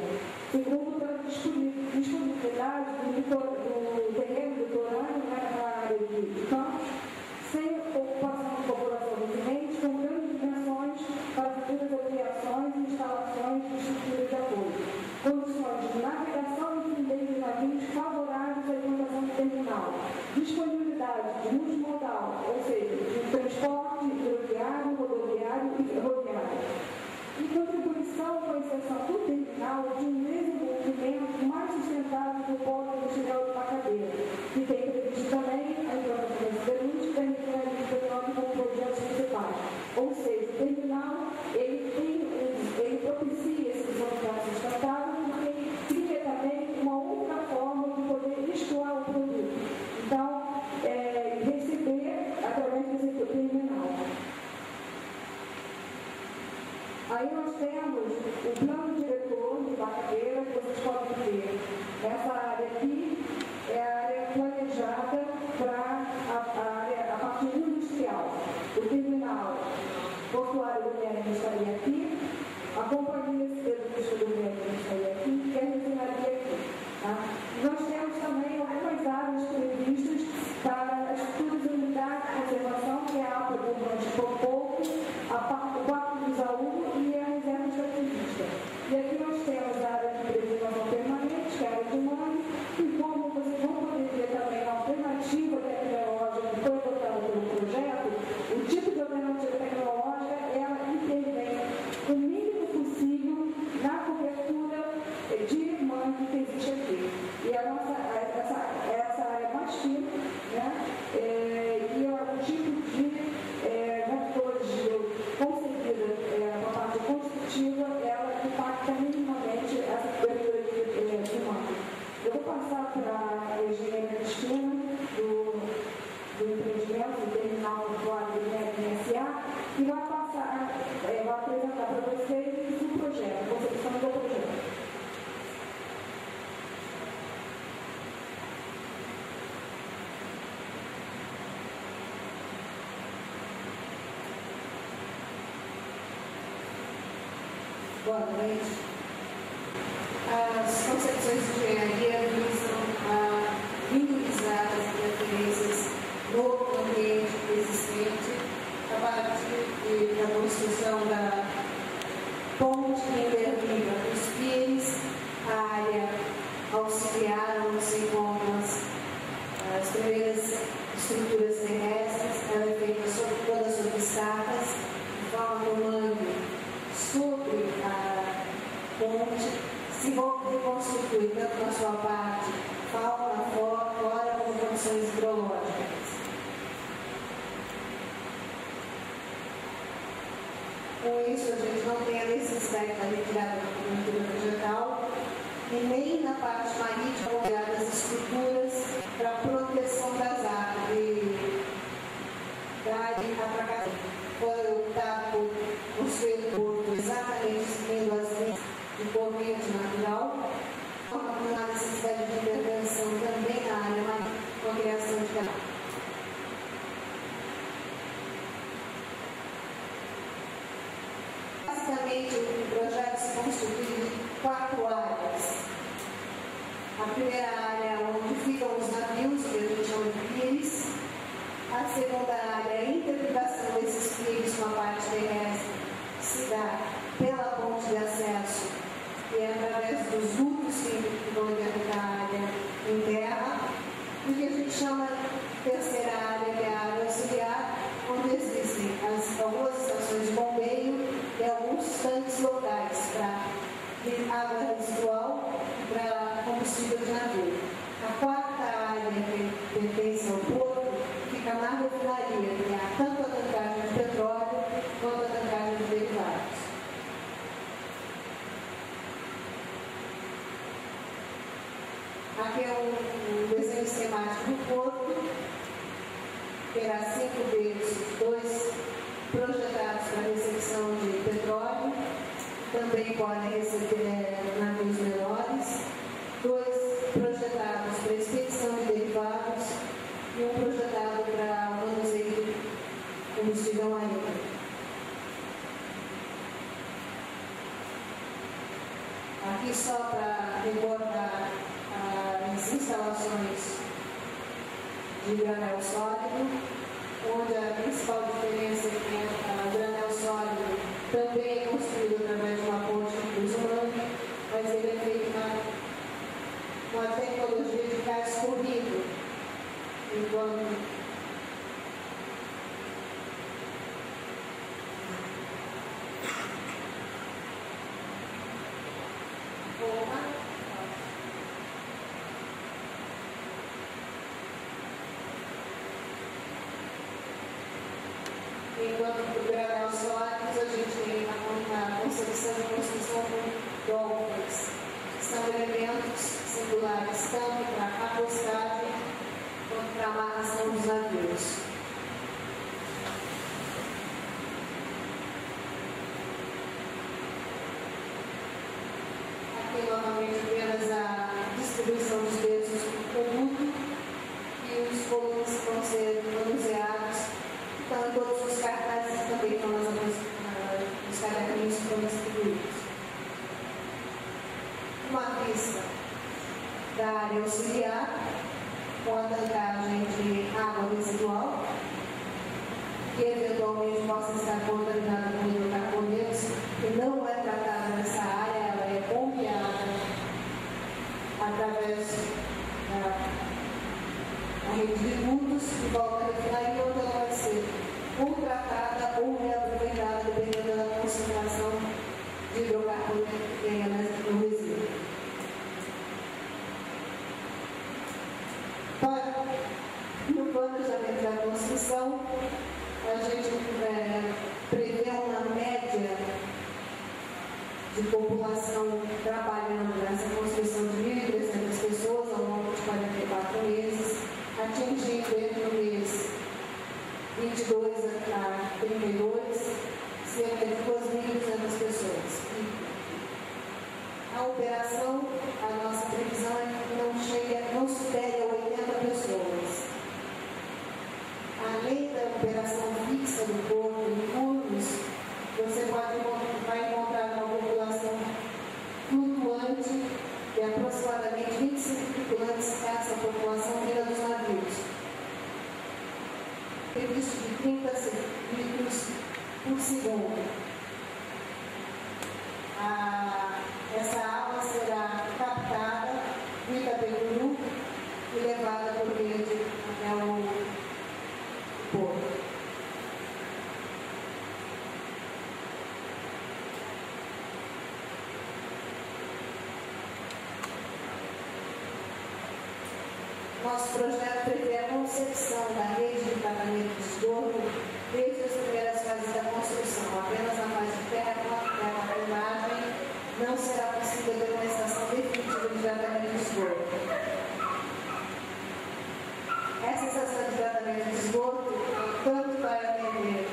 [SPEAKER 7] Segundo, pela disponibilidade do terreno litorâneo, né, na área de campos, sem ocupação de população residente, com grandes dimensões para futuras ampliações e instalações de estrutura de apoio. Condições de navegação e fluidez de navios favoráveis à implantação do terminal. Disponibilidade de multimodal, ou seja, de transporte hidroviário, rodoviário e ferroviário. E contribuição com a inserção do terminal de um desenvolvimento mais sustentável do polo industrial de Bacabeira, que tem previsto também a implantação da siderúrgica e a refinaria de petróleo como projetos principais. Ou seja, o terminal ele propicia esse desenvolvimento sustentável porque cria também uma outra forma de poder escoar o produto. Então, receber através desse terminal. impacta minimamente essa cobertura de mando. Eu vou passar para a engenheira Cristina, do empreendimento, do terminal portuário do MSA, e vai apresentar para vocês o projeto, a concepção do projeto.
[SPEAKER 8] Boa noite. As concepções de engenharia visam minimizar as interferências no ambiente existente a partir da construção da ponte que interliga os piers, a área auxiliar onde se encontram as primeiras estruturas terrestres. Ela é feita toda sobre escadas, de forma comando sobre a ponte, se reconstitui tanto na sua parte fauna, flora, como condições hidrológicas. Com isso, a gente não tem a necessidade da retirada da cobertura vegetal e nem na parte marítima criadas estruturas para proteção das águas e da atracação. Foi optado por construir o porto exatamente seguindo as linhas de corrente natural, com a necessidade de intervenção também na área marítima, com a criação de canal. Basicamente, o projeto se constitui de 4 áreas. A primeira área é onde ficam os navios, que a gente chama de piers. A segunda área é a interligação desses piers com a parte terrestre, que se dá pela ponte de acesso e é através dos dutos que vão dentro da área em terra. E o que a gente chama de terceira área, que é a área auxiliar, onde existem algumas estações de bombeio e alguns tanques locais para água residual e para combustível de navio. A quarta área, que pertence ao porto, fica na refinaria, que há tanto a tancagem de petróleo quanto a tancagem de derivados. Aqui é um desenho esquemático do porto, terá 5 deles, 2 projetados para recepção de petróleo, também podem receber navios menores, 2 projetados para expedição de derivados e um projetado para manuseio de combustível marinho. Aqui só para recordar as instalações de granel sólido, onde a principal diferença é que a granel sólido também é construído através de uma ponte que cruza o mangue, mas ele é feito com a tecnologia de gás corrido, enquanto do granel sólidos, a gente tem a concepção de construção com dolphins, que são elementos singulares tanto para a apostagem quanto para a amarração dos navios. Aqui novamente apenas a distribuição dos pesos do produto e os volumes que vão ser manuseados. Então, em todos os cartazes também estão os caderninhos que foram distribuídos. Uma vista da área auxiliar, com a tancagem de água residual, que eventualmente possa estar contaminada com hidrocarbonetos, que não é tratada nessa área, ela é bombeada através da rede de dutos e volta a refinaria, onde ela vai ser ou tratada ou reaproveitada, dependendo da concentração de hidrocarboneto que tenha no resíduo. No planejamento da construção, a gente prevê uma média de população trabalhando nessa construção de 1.300 pessoas ao longo de 44 meses, atingindo entre o mês 22 a 32 cerca de 2.200 pessoas. A operação, a nossa previsão é que não supere a 80 pessoas. Além da operação fixa do porto em turnos, você vai encontrar uma população flutuante de aproximadamente 25 tripulantes. Essa população vinda dos navios. Previsto de 30 litros por segundo. Essa água será captada do Itapecuru e levada por rede até o porto. Nosso projeto prevê a concepção da rede de tratamento de esgoto desde as primeiras fases da construção. Apenas na fase de terraplanagem não será possível ter uma estação definitiva de tratamento de esgoto. Essa estação de tratamento de esgoto tanto vai atender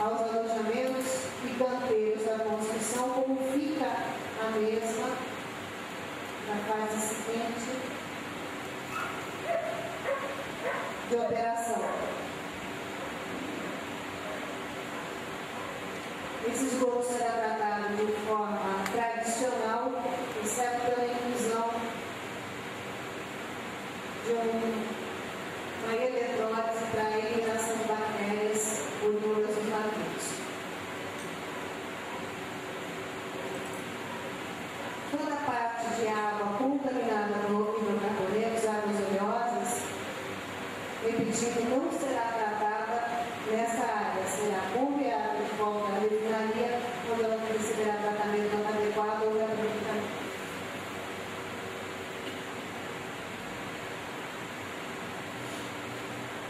[SPEAKER 8] aos alojamentos e canteiros da construção, como fica a mesma na fase seguinte de operação. Esse esgoto será tratado de forma tradicional, exceto pela inclusão de uma eletrólise para a eliminação de bactérias oriundas dos navios. Toda a parte de água contaminada por hidrocarbonetos, águas oleosas, repetindo, não será tratada nessa área, será bombeada de volta à refinaria quando ela receberá tratamento adequado ou reaproveitamento.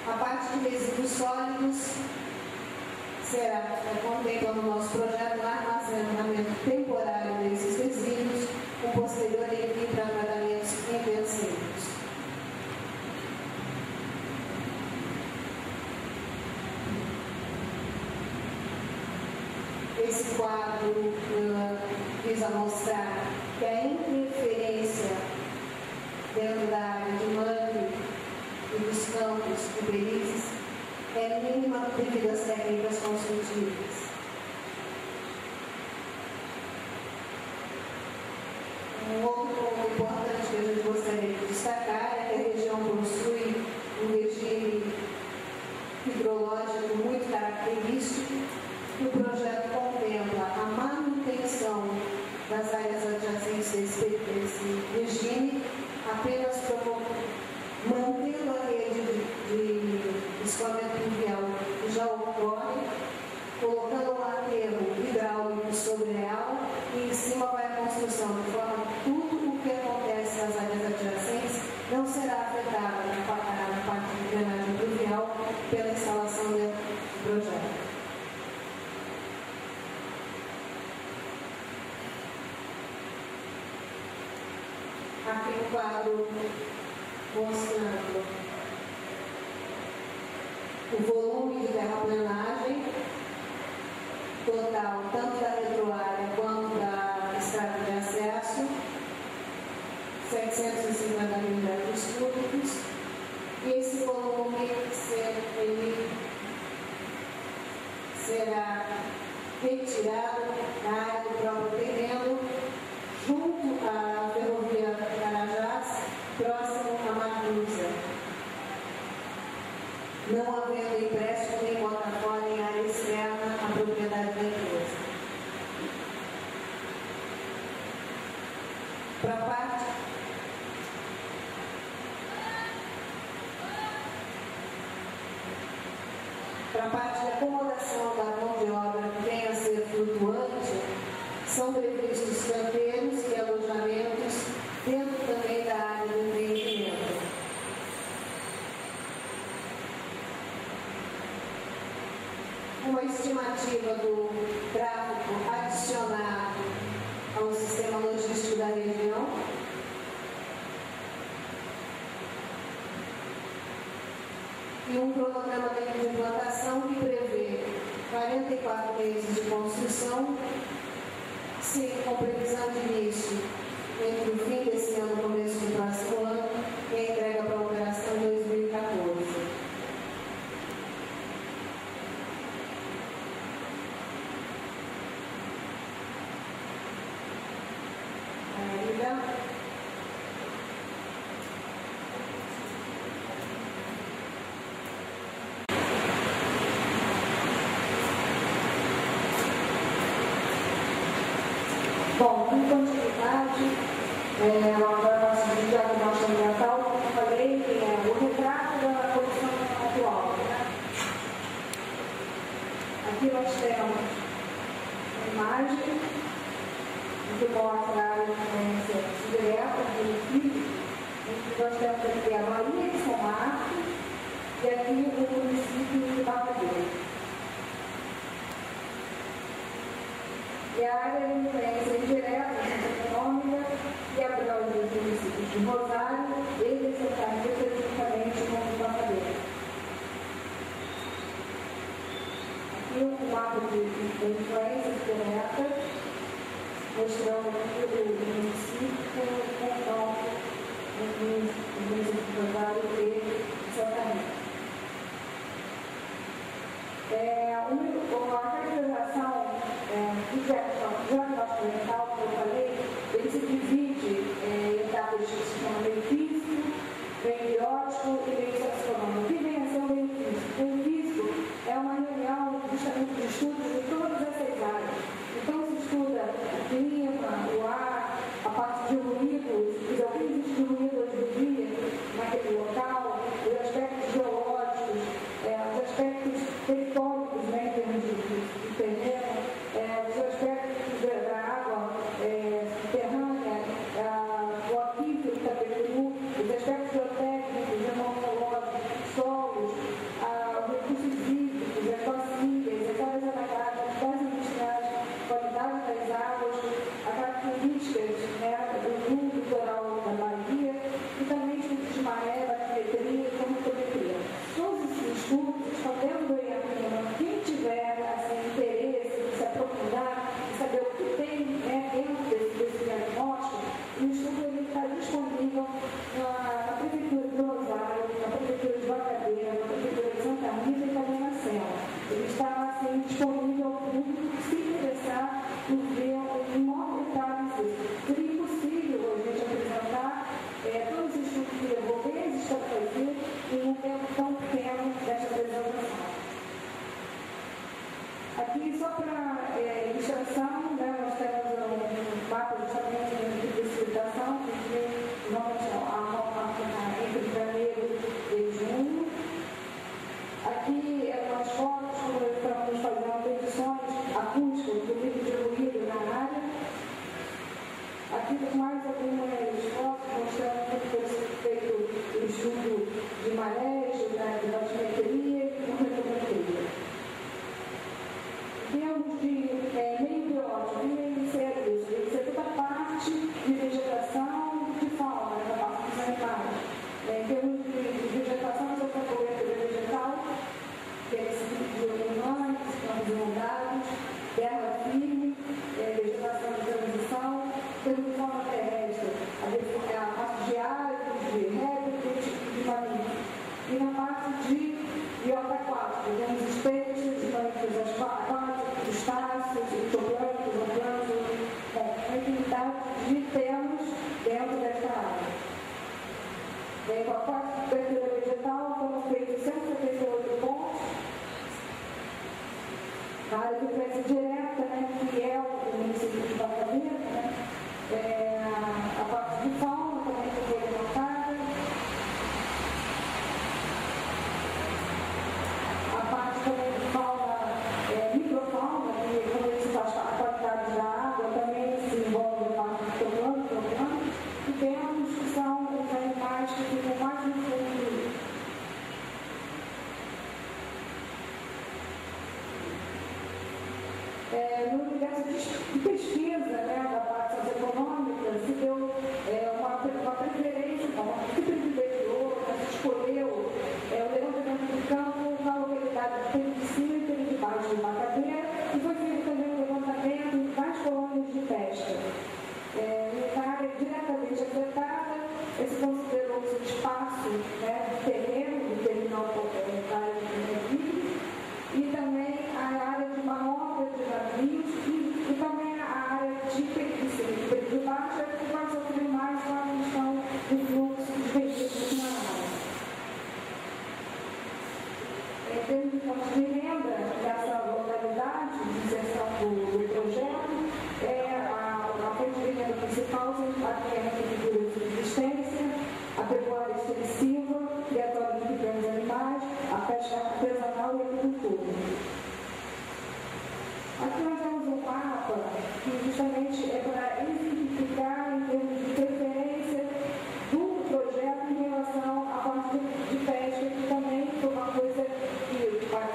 [SPEAKER 8] A parte de resíduos sólidos será contempla no nosso projeto o armazenamento temporário desses resíduos, com posterior envio para tratamentos intensivos. Esse quadro visa mostrar que a interferência dentro da área de mangue e dos campos de Belize é mínima devido às técnicas construtivas. Um outro ponto importante que a gente gostaria de destacar é que a região possui um regime hidrológico muito característico. O projeto contempla a manutenção das áreas adjacentes desse regime, apenas mantendo a rede de escoamento pluvial que já ocorre, colocando um aterro hidráulico sobre ela e em cima vai a construção, de forma que tudo o que acontece nas áreas adjacentes não será afetado na parte de drenagem pluvial pela instalação do projeto. Aqui um quadro mostrando o volume de terraplanagem total, tanto da retroárea quanto da estrada de acesso, 750 mil metros cúbicos, e esse volume ele será retirado da área do próprio terreno, junto à ferrovia Carajás, próximo à Magusa, não havendo empréstimo nem bota fora em área externa à propriedade da empresa. Para a parte de acomodação da mão de obra que venha a ser flutuante, são previstos canteiros e alojamentos dentro também da área do empreendimento. Uma estimativa do tráfego adicionado ao sistema logístico da região. E um cronograma de implantação que prevê 44 meses de construção, com previsão de início entre o fim desse ano e o começo do próximo ano, e a entrega para a operação em 2014.
[SPEAKER 7] Bom, em continuidade, agora nosso diagnóstico ambiental, como eu falei, é o retrato da condição atual. Né? Aqui nós temos a imagem que mostra a área de influência direta do município, em que nós temos aqui a Bahia de São Marcos e aqui o município de Barbadeiro. E a área de influência indireta, econômica, e abrange os municípios de Rosário e de Santa Rita, juntamente com o Barbadeiro. Aqui um mapa de influência direta, mostrando aqui o município com o campo no município de Rosário e Santa Rita. A caracterização do diagnóstico ambiental, como eu falei, ele se divide em etapas de sistema meio físico, meio biótico e meio socioeconômico. O que vem a ser o meio físico? O físico é uma reunião justamente de estudos de todas essas áreas. Então se estuda o clima, o ar, a parte de ruídos, o que existe de ruído hoje em dia naquele local, os aspectos geológicos, os aspectos tectônicos, né, em termos de terreno, os aspectos da água subterrânea, o aquífero do Itapecuru, os aspectos geotécnicos, geomorfológicos, solos, os recursos hídricos, as bacias, as áreas anagadas, as industriais, a qualidade das águas, as características, né, do litoral da Bahia e também estudos de maré, batimetria e cronometria. Todos esses estudos estão dentro do IAPIMA. Quem tiver interesse em se aprofundar, em saber o que tem, né, dentro desse diagnóstico, o estudo ele está disponível na Prefeitura de Rosário, na Prefeitura de Barbadeiro, na Prefeitura de Santa Rita e também na Sena. Ele está disponível ao público que se interessar por ver em maior detalhe isso. Seria impossível a gente apresentar todos os estudos que levou meses para fazer em um tempo tão pequeno desta apresentação. Aqui, só para ilustração, né, nós temos um mapa justamente de precipitação, que normalmente entre janeiro e junho. Aqui, umas fotos, como estamos fazendo medições acústicas do nível de ruído na área. Aqui, mais algumas fotos mostrando que foi feito o estudo de marés, de batimetria e de cronometria. Em termos de meio biótico, o que vem ser isso? Vem ser toda a parte de vegetação e de fauna, da parte dos animais. Em termos de vegetação, nós temos a cobertura vegetal, que é esse tipo de animais, campos inundados, terra firme, vegetação de transição, termos de fauna terrestre, a parte de aves, de répteis e de mamíferos. E na parte de biota aquática, temos os peixes, mamíferos aquáticos, crustáceos, ictoplâncton, zooplâncton, uma infinidade de termos dentro desta área. Com a parte de cobertura vegetal, foram feitos 178 pontos. Na área de influência direta, né, que é o município de Barbadeiro, né, a parte de fauna também foi levantada. A parte também de fauna, microfauna, que quando se faz a qualidade da água, também se envolve a parte do plâncton, e temos que são os animais que ficam mais no fundo. pesca. Na área diretamente afetada, esse considerou-se o espaço, né, do terreno do terminal portuário de navios e também a área de manobra de navios e também a área de perícia baixa, que vai sofrer mais com a questão do fluxo de veículos na área. Em termos de fonte de renda, dessa localidade de inserção do projeto, a fonte de renda principal são a agricultura de subsistência, a pecuária extensiva, criatório de pequenos animais, a pesca artesanal e a agricultura. Aqui nós temos um mapa que justamente é para exemplificar em termos de preferência do projeto em relação à parte de pesca, que também foi uma coisa que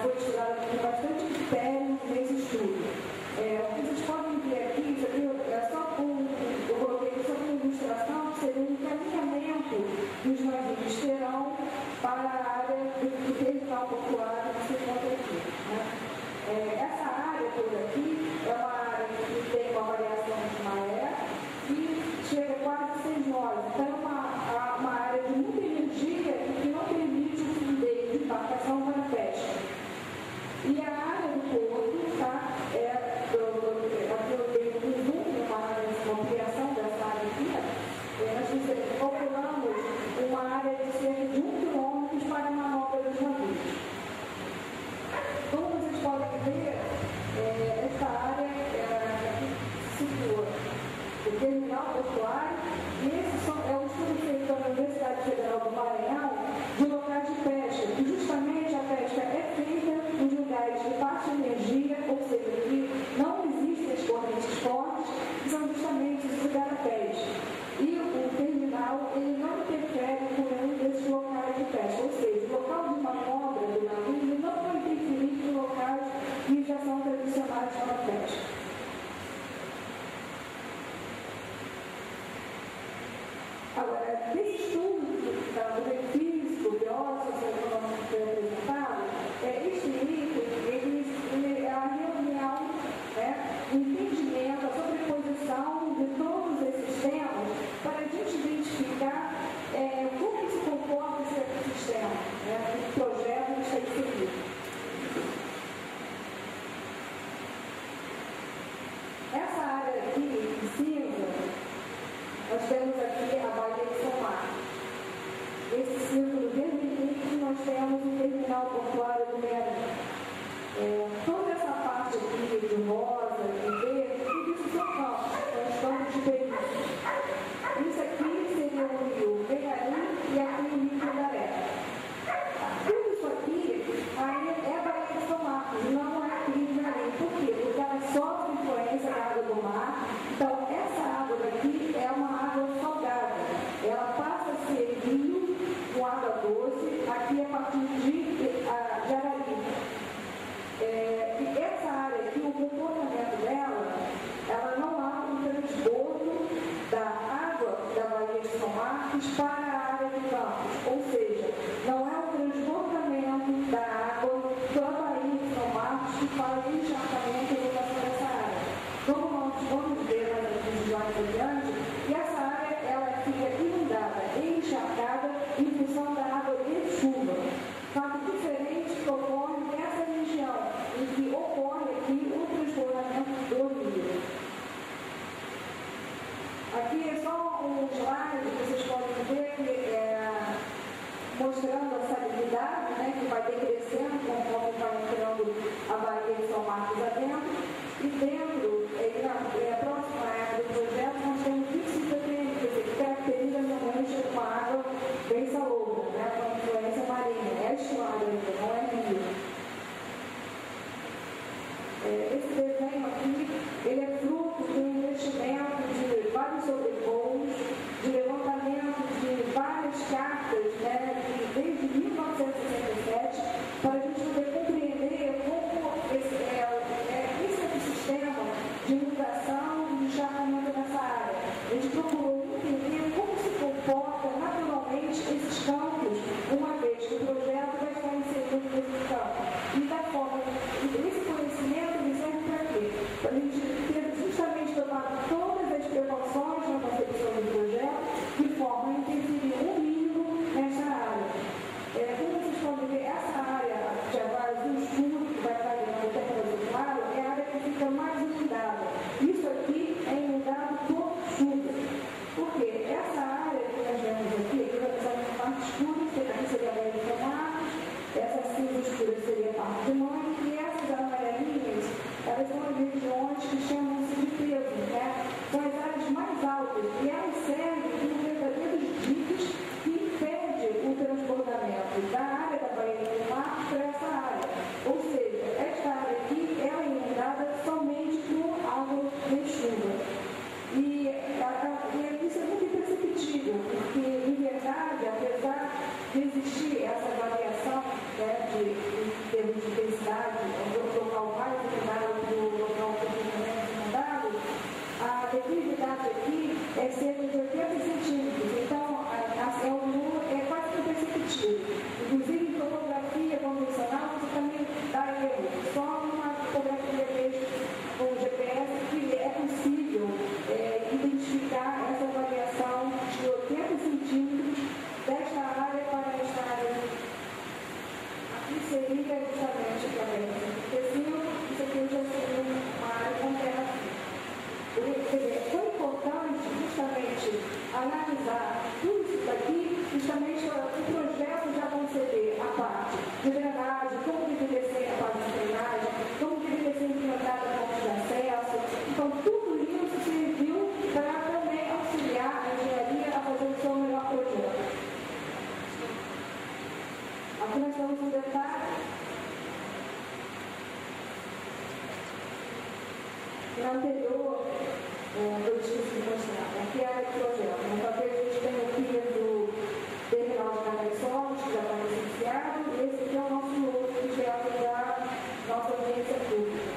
[SPEAKER 7] foi estudada com bastante critério nesse estudo. O que vocês podem ver aqui, isso aqui eu coloquei só como ilustração, que seria um encaminhamento dos navios terão para a área do terminal portuário que se encontra aqui. Né? Essa área toda aqui é uma área que tem uma variação de maré e chega a quase 6 nós. Então é uma área de muita energia que não permite o fluideio de embarcação para a pesca. E a área do porto, tá? Aqui eu tenho um zoom, uma ampliação dessa área aqui. Nós calculamos uma área de cerca de 1 km para a manobra dos navios. Como vocês podem ver, esta área se situa o terminal portuário, e esse é um estudo feito pela Universidade Federal do Maranhão de locais de pesca, que justamente a pesca é feita nos lugares de baixa energia, ou seja, que não existem as correntes fortes, que são justamente os igarapés. E o terminal, ele não interfere com nenhum desses locais de pesca, ou seja, o local de manobra do navio não vai interferir com locais que já são tradicionais para a pesca. Agora, desse estudo do benefício, biológico, socioeconômico que foi apresentado, este item, ele é a reunião, né, o entendimento, a sobreposição de todos esses temas para a gente identificar como se comporta esse ecossistema, né, o projeto que está inserido. Essa área aqui, em cinza, nós temos aqui a Baía de São Marcos. Esse círculo vermelho, nós temos o terminal portuário do Mearim. Toda essa parte aqui de rosa, de verde, tudo isso são campos, são campos de perícia. Isso aqui seria o rio Mearim e aqui o rio Candaré. Tudo isso aqui aí é Baía de São Marcos, não é rio Mearim. Por quê? Porque ela sofre influência da água do mar. Então, essa água daqui é uma água salgada. Ela passa a ser rio com água doce, aqui a partir de Arari. E essa área aqui, o comportamento dela, ela não há um transbordo da água da Baía de São Marcos para a área de Campos. Ou seja, não é o transbordamento da água da Baía de São Marcos que faz o encharcamento e elevação dessa área. Como nós vamos ver mais adiante, e essa área ela fica inundada e encharcada em função da água de chuva. Fato diferente que ocorre nessa região, em que ocorre aqui o transbordamento do rio. Aqui é só um slide que vocês podem ver mostrando a salinidade, né, que vai decrescendo conforme vai entrando a Baía de São Marcos adentro. E dentro, a próxima área do projeto, nós temos 25 ppm, que caracteriza normalmente uma água bem salobra, né, com influência marinha. É estuário ainda, não é rio. Esse desenho aqui, ele é fruto de um investimento de vários sobrevoos, de levantamento de várias cartas, né, desde 1967, para a gente poder compreender como esse ecossistema de inundação isso é muito imperceptível, porque, em verdade, apesar de existir essa variação, né, em termos de intensidade, o local mais demandado do local menos demandado, a declividade aqui é cerca de 80 centímetros. Então, é quase imperceptível. Inclusive, em topografia convencional, você também dá erro. Só uma topografia mesmo com o GPS que é possível identificar essa variação de 80 centímetros desta área para esta área. Aqui seria justamente também 65, isso aqui já seria uma área com terra firme. Quer dizer, foi importante justamente analisar tudo isso daqui, justamente para o projeto já conceder a parte de drenagem, como deveria ser a parte de drenagem, como deveria ser implantada a ponte de acesso. Então, tudo isso serviu para também auxiliar a engenharia a fazer o seu melhor projeto. Aqui nós temos um detalhe. Na anterior, eu esqueci de mostrar, aqui é o projeto. Talvez a gente tenha o PIA do terminal de Canações, que já está licenciado, e esse aqui é o nosso novo projeto da nossa audiência pública.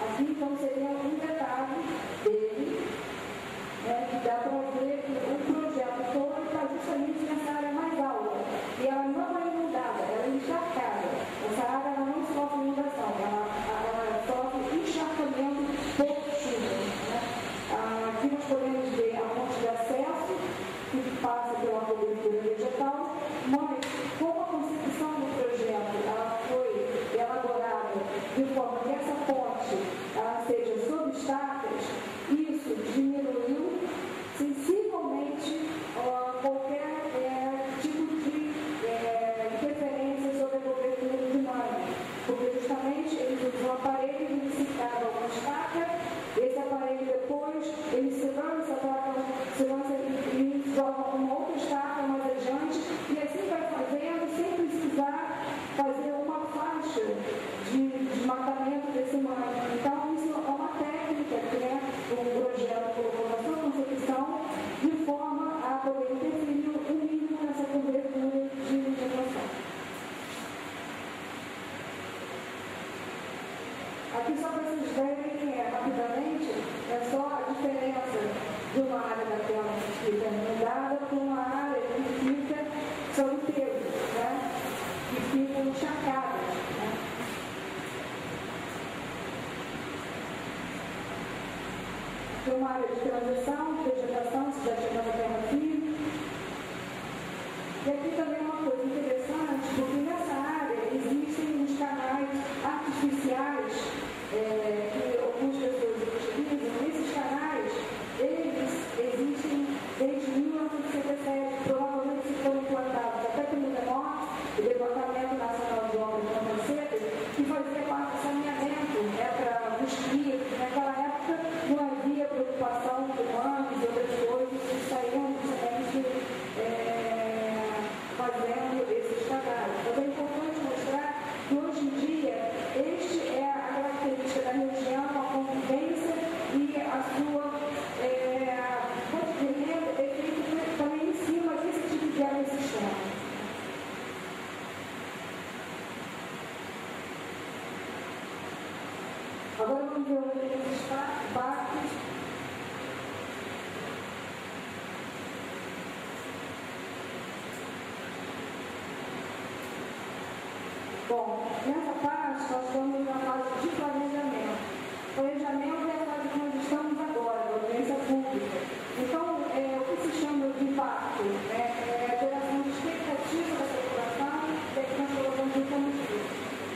[SPEAKER 7] Aqui, então, seria um detalhe dele, que dá para ver que o projeto todo está justamente nessa área mais alta. E ela não é inundada, ela é encharcada. Essa área ela não sofre inundação, ela sofre encharcamento por chuva. Né? Aqui nós podemos ver a ponte de acesso, que passa pela cobertura vegetal, mas como a concepção do projeto ela foi elaborada de forma que essa ponte ela seja sob estacas, isso diminuiu sensivelmente qualquer tipo de interferência sobre a cobertura de mãe, porque justamente eles usam um aparelho municipal uma estaca, esse aparelho depois ele se lança e joga uma outra estaca mais adiante, e assim vai fazendo sem precisar fazer uma faixa de desmatamento desse mangue. Então, isso é uma técnica que o projeto colocou na sua concepção de forma a poder interferir o mínimo nessa cobertura de vegetação. Aqui, só para vocês verem rapidamente, é só a diferença de uma área daquela que fica inundada com uma área que fica solteira, né? Que ficam encharcadas. Né? Tem uma área de transição, vegetação, se já chegando à terra firme. E aqui também é uma coisa interessante, porque nessa área existem uns canais artificiais que algumas pessoas utilizam. Esses canais, eles existem desde 1957, provavelmente foram implantados até pelo DENOT, o Departamento Nacional de Obras de Mancetas, que fazia parte do saneamento para os rios. Naquela época não havia preocupação com humanos e outras coisas, que saíam justamente fazendo esses canais. Mas é importante mostrar que hoje em dia este é a característica da região, a convivência e a sua fonte de renda é feita também em cima desse tipo de ecossistema. Agora vamos ver os impactos. Bom, nessa parte nós estamos na fase de planejamento. Planejamento é a fase que nós estamos agora, da audiência pública. Então, o que se chama de impacto é a geração de expectativa da população, que nós colocamos em combustível.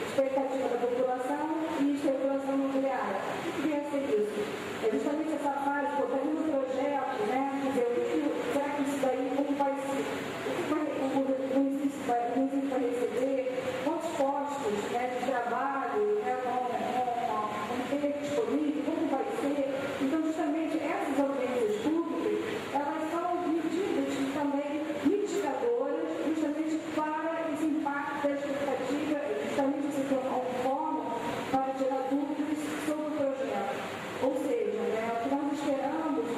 [SPEAKER 7] Expectativa da população e especulação imobiliária. O que queria ser isso? É justamente essa fase, colocando no projeto, quer dizer, será que isso daí, como vai ser? O município vai receber? Quantos postos de trabalho vão ter disponível? Como vai ser? Então, justamente, essas audiências públicas, elas são medidas também mitigadoras, justamente para esse impacto da expectativa, justamente esse para gerar dúvidas sobre o projeto. Ou seja, o que nós esperamos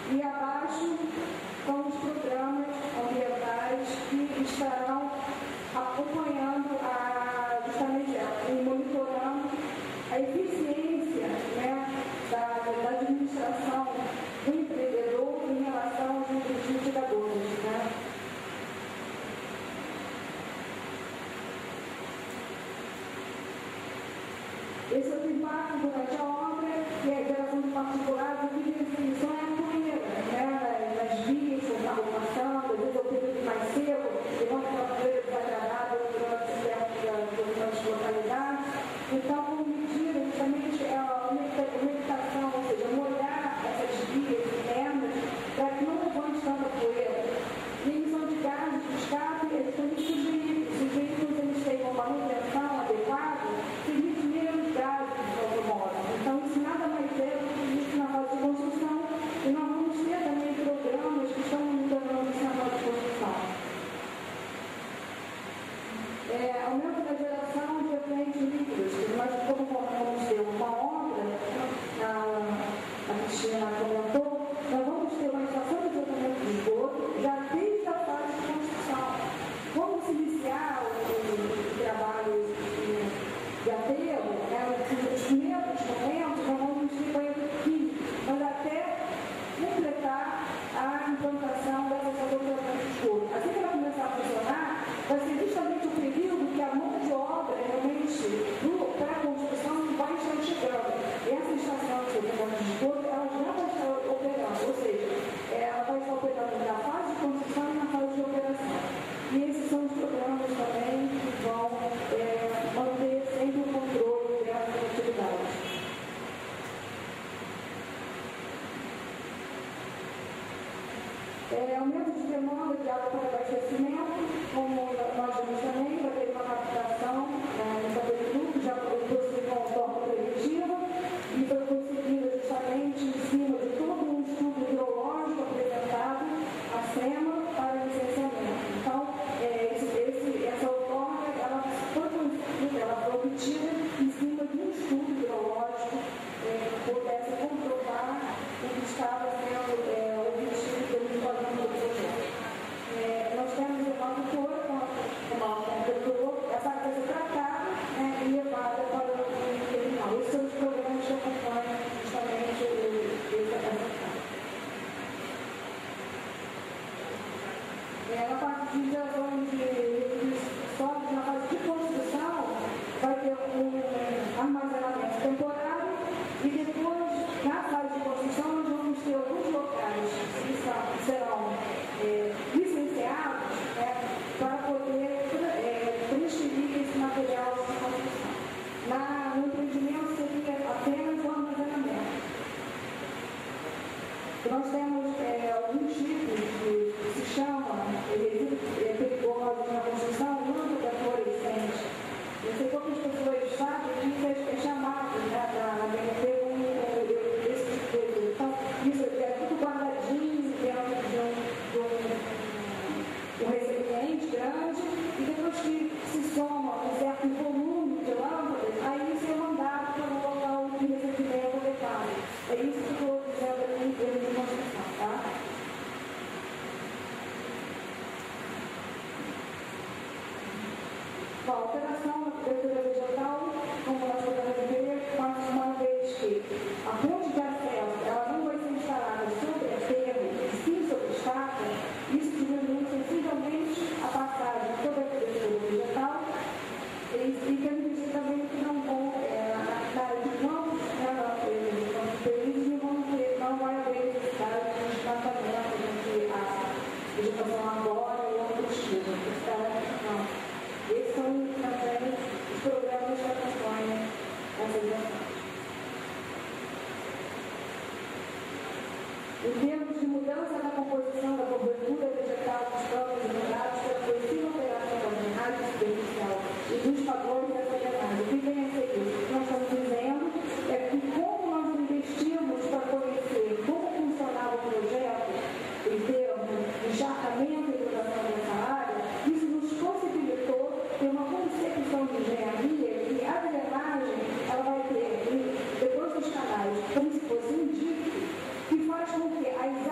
[SPEAKER 7] E abaixo são os programas ambientais que estarão acompanhando justamente e monitorando a eficiência, né, da administração do empreendedor em relação aos mitigadores, né? Esse é o impacto durante a obra, que é a geração de particulados, que a definição é a poeira, né? Nas vias, com o carro passando, às vezes é o período mais seco, e não aquela poeira desagradável durante as localidades. Então, como medida, justamente, é a meditação, ou seja, molhar essas vias internas para que não levante tanta poeira. E a emissão de gases de escape, eles também sugerem, se os veículos eles têm uma manutenção adequada, permite menos gases do automóvel. Então, isso nada mais é do que isso na fase de construção, e nós vamos ter também programas que estão monitorando isso na fase de construção. Aumento da geração de efluentes líquidos. Nós, como vamos ter uma obra, a Cristina comentou, nós vamos ter uma estação de tratamento de esgoto já desde a fase de construção. Vamos iniciar o trabalho de aterro, nos primeiros momentos, nós vamos ter banheiro químico, mas até completar a implantação dessa estação de tratamento de esgoto. Assim que ela começar a funcionar, vai ser justamente o período que a mão de obra realmente para a construção vai estar chegando. Essa estação de tratamento de esgoto, ela já vai estar operando, ou seja, ela vai estar operando na fase de construção e na fase de operação. E esses são os programas também que vão manter sempre o controle dessas atividades. Aumento de demanda de água para abastecimento, como nós vimos também, vai ter uma captação no Sabedouro, já prosseguiu uma torre preventiva e foi conseguida justamente em cima de todo um estudo hidrológico apresentado à SEMA para licenciamento. Então, essa outorga, ela foi obtida em cima de um estudo hidrológico que pudesse comprovar o que estava sendo obtido pelo desenvolvimento do projeto. Nós temos uma autora, essa vai ser tratada e levada para o terminal. Esses são os programas que acompanham justamente essa etapa. Na parte de geração de resíduos sólidos, na fase de construção, vai ter um armazenamento temporário e depois, na fase de construção, nós vamos ter alguns locais que serão licenciados para poder transferir esse material de construção. No empreendimento seria apenas o armazenamento. Nós temos alguns tipos que se chama resíduos perigosos na construção, lâmpada fluorescente. Eu sei poucas pessoas sabem que isso é chamado na BNT como esse tipo de resíduo. Então, isso é tudo guardadinho dentro de um recipiente grande, e depois que se soma um certo volume de lâmpadas, aí isso é mandado para o local de recebimento adequado. É isso que eu estou dizendo aqui em termos de construção, tá? Bom, a operação na cobertura vegetal, como nós podemos ver, uma vez que a ponte de acesso ela não vai ser instalada sobre a terra, e sim sobre estaca, isso diminui sensivelmente a passagem sobre a cobertura vegetal e permite também que não vão, na área de campos, não vai haver necessidade de desmatamento entre a vegetação arbórea e outros tipos. Esses são também os programas que acompanham essas ações. Em termos de mudança na composição da cobertura vegetal dos campos ignorados pela possível operação da drenagem superficial e dos padrões dessa drenagem, o que vem a ser isso? O que nós estamos dizendo é que como nós investimos para conhecer como funcionava o projeto em termos de encharcamento e hidratação dessa área, isso nos possibilitou ter uma concepção de engenharia que a drenagem ela vai ter, depois dos canais principais indígenas, que faz com que as áreas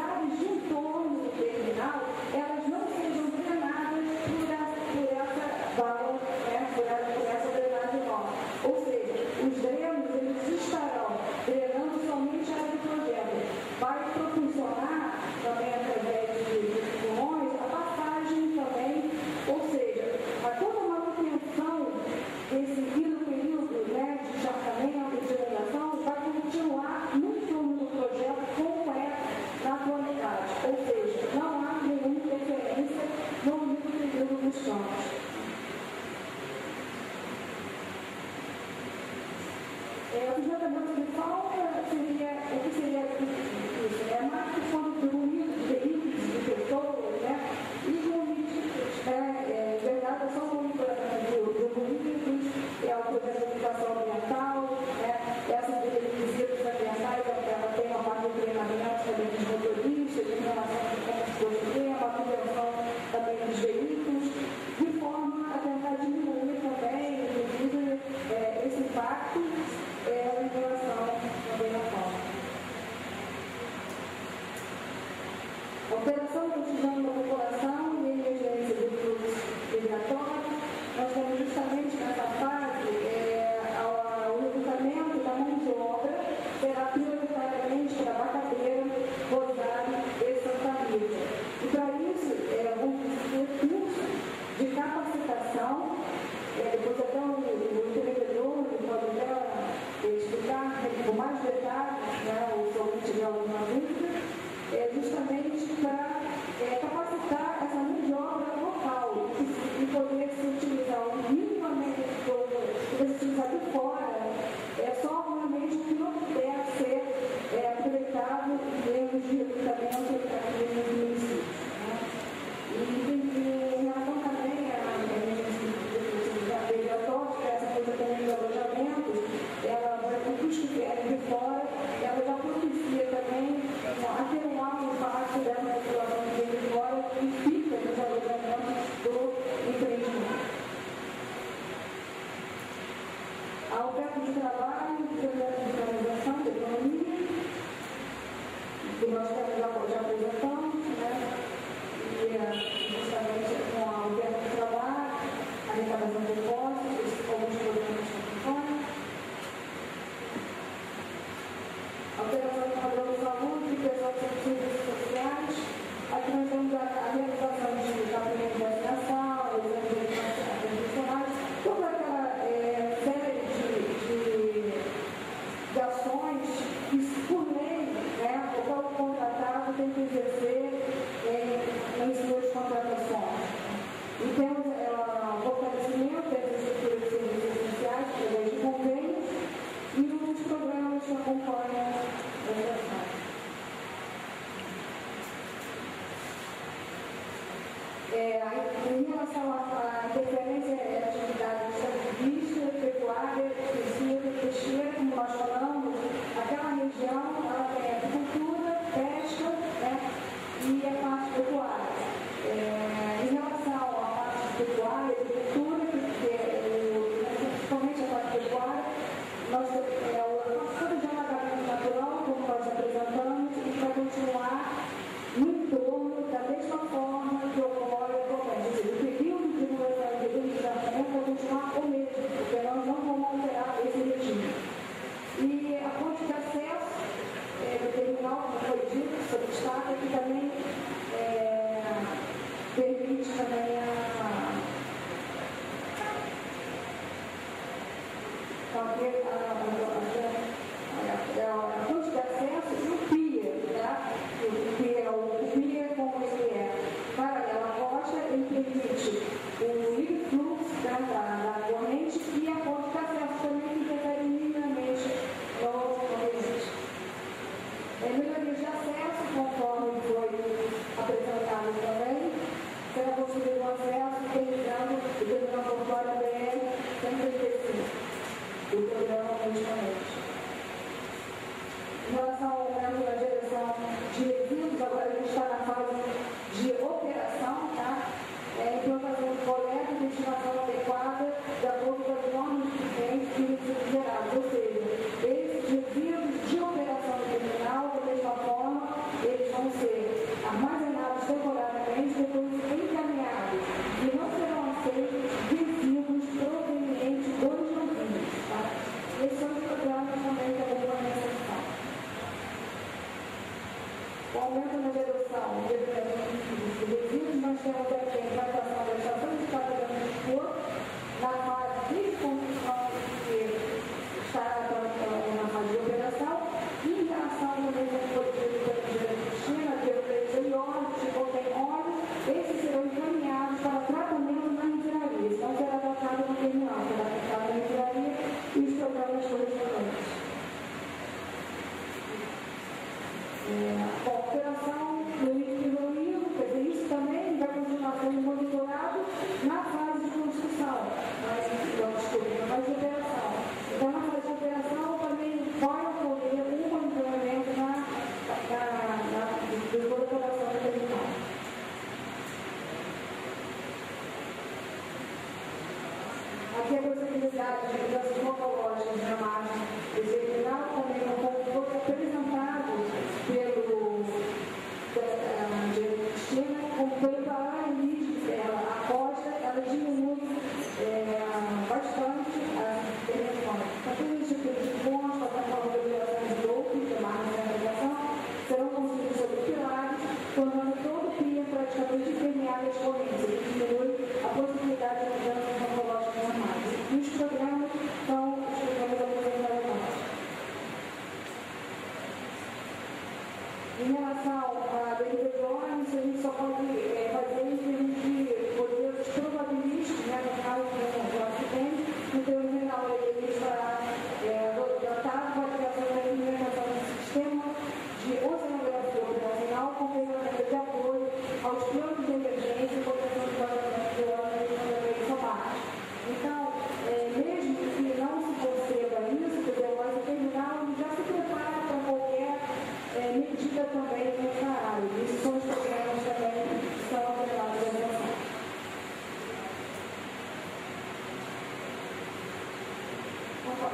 [SPEAKER 7] Alteração do cotidiano da população e emergência do fluxo migratório. Nós temos justamente nessa fase o recrutamento da mão de obra será prioritariamente para Bacabeira, Rosário e Santa Rita. E para isso, vamos ter curso de capacitação, depois até o empreendedor pode até explicar com mais detalhes, ou se alguém tiver alguma dúvida, justamente para capacitar essa mão de obra local e poder se utilizar minimamente, poder se utilizar de fora, só realmente o que não puder ser aproveitado em termos de recrutamento aqui nos municípios. E em relação também a obrigatória, essa coisa também do alojamento, o custo que é de fora, ela já propicia também atenuar o impacto dessa população que vem de fora e fica nos alojamentos do empreendimento. A oferta de trabalho, de organização, de economia, que nós já apresentamos, e justamente com a oferta de trabalho, a arrecadação de impostos, alguns programas de campanha, alteração do padrão de saúde e pessoas de serviços sociais. Aqui nós temos a realização de tratamento de vacinação, exames profissionais, toda aquela série de ações que, por lei, o qual o contratado tem que exercer em suas contratações. E temos o fortalecimento dessas estruturas de serviços essenciais, através de convênios, e os programas que acompanham as ações. Em relação à interferência e atividade extrativista, pecuária, pesqueira, como nós falamos, aquela região ela tem agricultura, pesca, e a parte pecuária. Em relação à parte pecuária e agricultura, principalmente a parte pecuária, nós temos de alagamento natural, como nós apresentamos, e vai continuar no entorno da mesma forma que ocorre atualmente. O período de duração e período de tratamento vai continuar o mesmo, porque nós não vamos alterar esse regime. E a ponte de acesso do terminal, como foi dito, sobre o Estado, que também permite também a ponte de acesso e o PIA, o PIA como ele é paralelo à costa, ele permite o livre fluxo da corrente e a ponte de acesso também que interfere minimamente no registro. Melhorias de acesso, conforme foi apresentado também, será possível o acesso utilizando o terminal portuário BR 135. O programa ultimamente. Em relação ao aumento da geração de resíduos, agora a gente está na fase de operação, implantação de coleta e destinação adequada de acordo com as normas vigentes de resíduos gerados, ou seja, esses resíduos de operação do terminal, da mesma forma, eles vão ser armazenados temporariamente, depois encaminhados e não serão aceitos resíduos provenientes dos navios. Esses são os programas também que acompanham essa questão. O aumento na geração de resíduos, nós temos aqui a implantação da estação de tratamento de esgoto, na fase de construção que está na fase de operação, e em relação também com o produto de Cristina, que é o leite e óleo, que contém óleo, esses serão encaminhados para tratamento na engenharia. Então será tratado no terminal, será tratado na engenharia e os programas correspondentes. A operação do líquido diluído, quer dizer, isso também vai continuar sendo monitorado na fase de construção, na fase de operação. Então, na fase de operação também vai ocorrer um monitoramento de toda a operação do terminal. Aqui a possibilidade de mudanças morfológicas na margem desse terminal também não foi apresentado pelo áreas correntes, o que diminui a possibilidade de mudanças morfológicas normais. E os programas são os programas aposentados. Em relação a deriva de ônibus, a gente só pode fazer em termos de modelos probabilísticos, né, no caso do acidente, então o geral ele estará dotado com a criação da implementação do sistema de oceanografia operacional com ferramentas de apoio aos planos de emergência e proteção de vazamento de ônibus no meio somático. Então, mesmo que não se conceba isso, o DOS terminal já se prepara para qualquer medida também nessa área. Esses são os programas também que estão atrelados à aviação.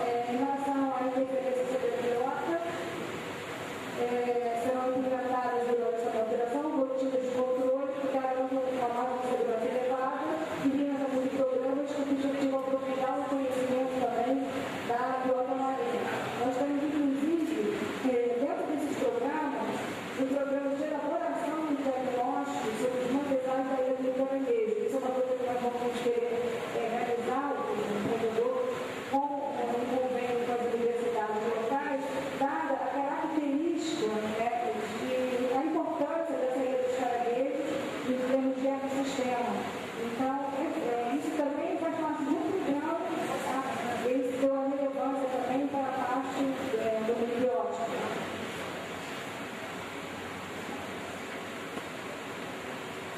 [SPEAKER 7] Em relação à interferência CDPJ, serão implementadas durante essa operação rotinas de controle que garantam uma margem de segurança elevada e linhas a programas com o objetivo de aproveitar o conhecimento também da biota marinha. Nós temos, inclusive, dentro desses programas, um programa de elaboração de diagnóstico sobre os mantezais da ilha do Caranguejo. Isso é uma coisa que nós vamos querer realizar, o empreendedor, com um convênio com as universidades locais, dada a característica, né, a importância dessa ilha dos Caranguejos em termos de ecossistema. Então, isso também faz parte do programa, ele deu a relevância também para a parte do biótico.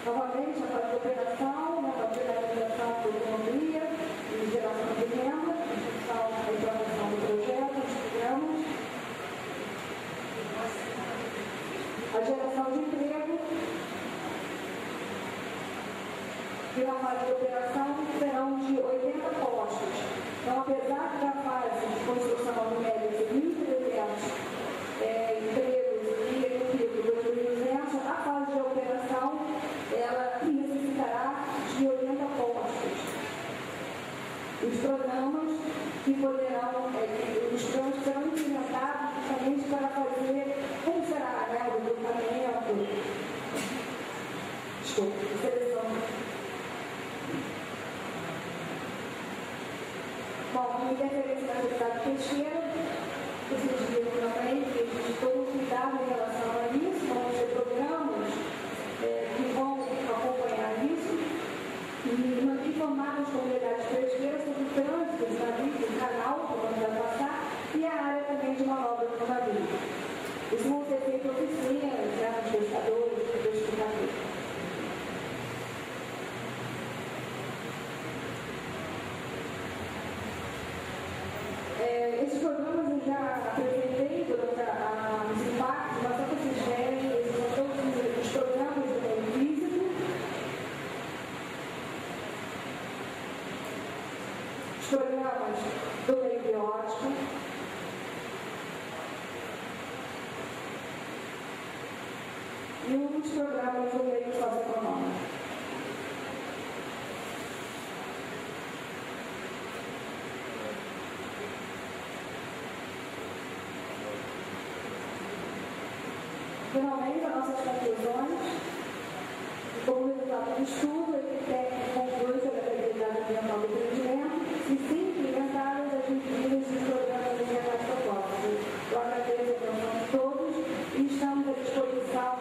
[SPEAKER 7] Novamente, a parte de operação, a operação de economia e geração de renda, a implantação do projeto, dos programas, a geração de emprego e na fase de operação serão de 80 postos. Então, apesar da fase de construção numérica de 1.300 empregos e no pico de 2.200, a fase de operação ela necessitará de 80 postos. Os programas que poderão, os programas que serão implementados justamente para fazer, como será, né, o recrutamento, seleção. Bom, a interferência na atividade pesqueira, vocês viram também que existe todo um cuidado em relação a isso, vão ser programas que vão acompanhar isso e informar as comunidades pesqueiras sobre o trânsito dos navios, o canal que vão passar e a área também de manobra do navio. Isso vão ser feitas oficinas, né, dos pescadores, dos pescadores. Esses programas eu já apresentei durante os impactos, mas só para vocês verem, esses são todos os programas do meio físico, os programas do meio biótico, e os programas do meio socioeconômico. Finalmente, as nossas conclusões, como resultado do estudo, a equipe técnica conclui sobre a credibilidade ambiental do empreendimento e se implementadas as medidas dos programas ambientais propostos. Eu agradeço a atenção de todos e estamos à disposição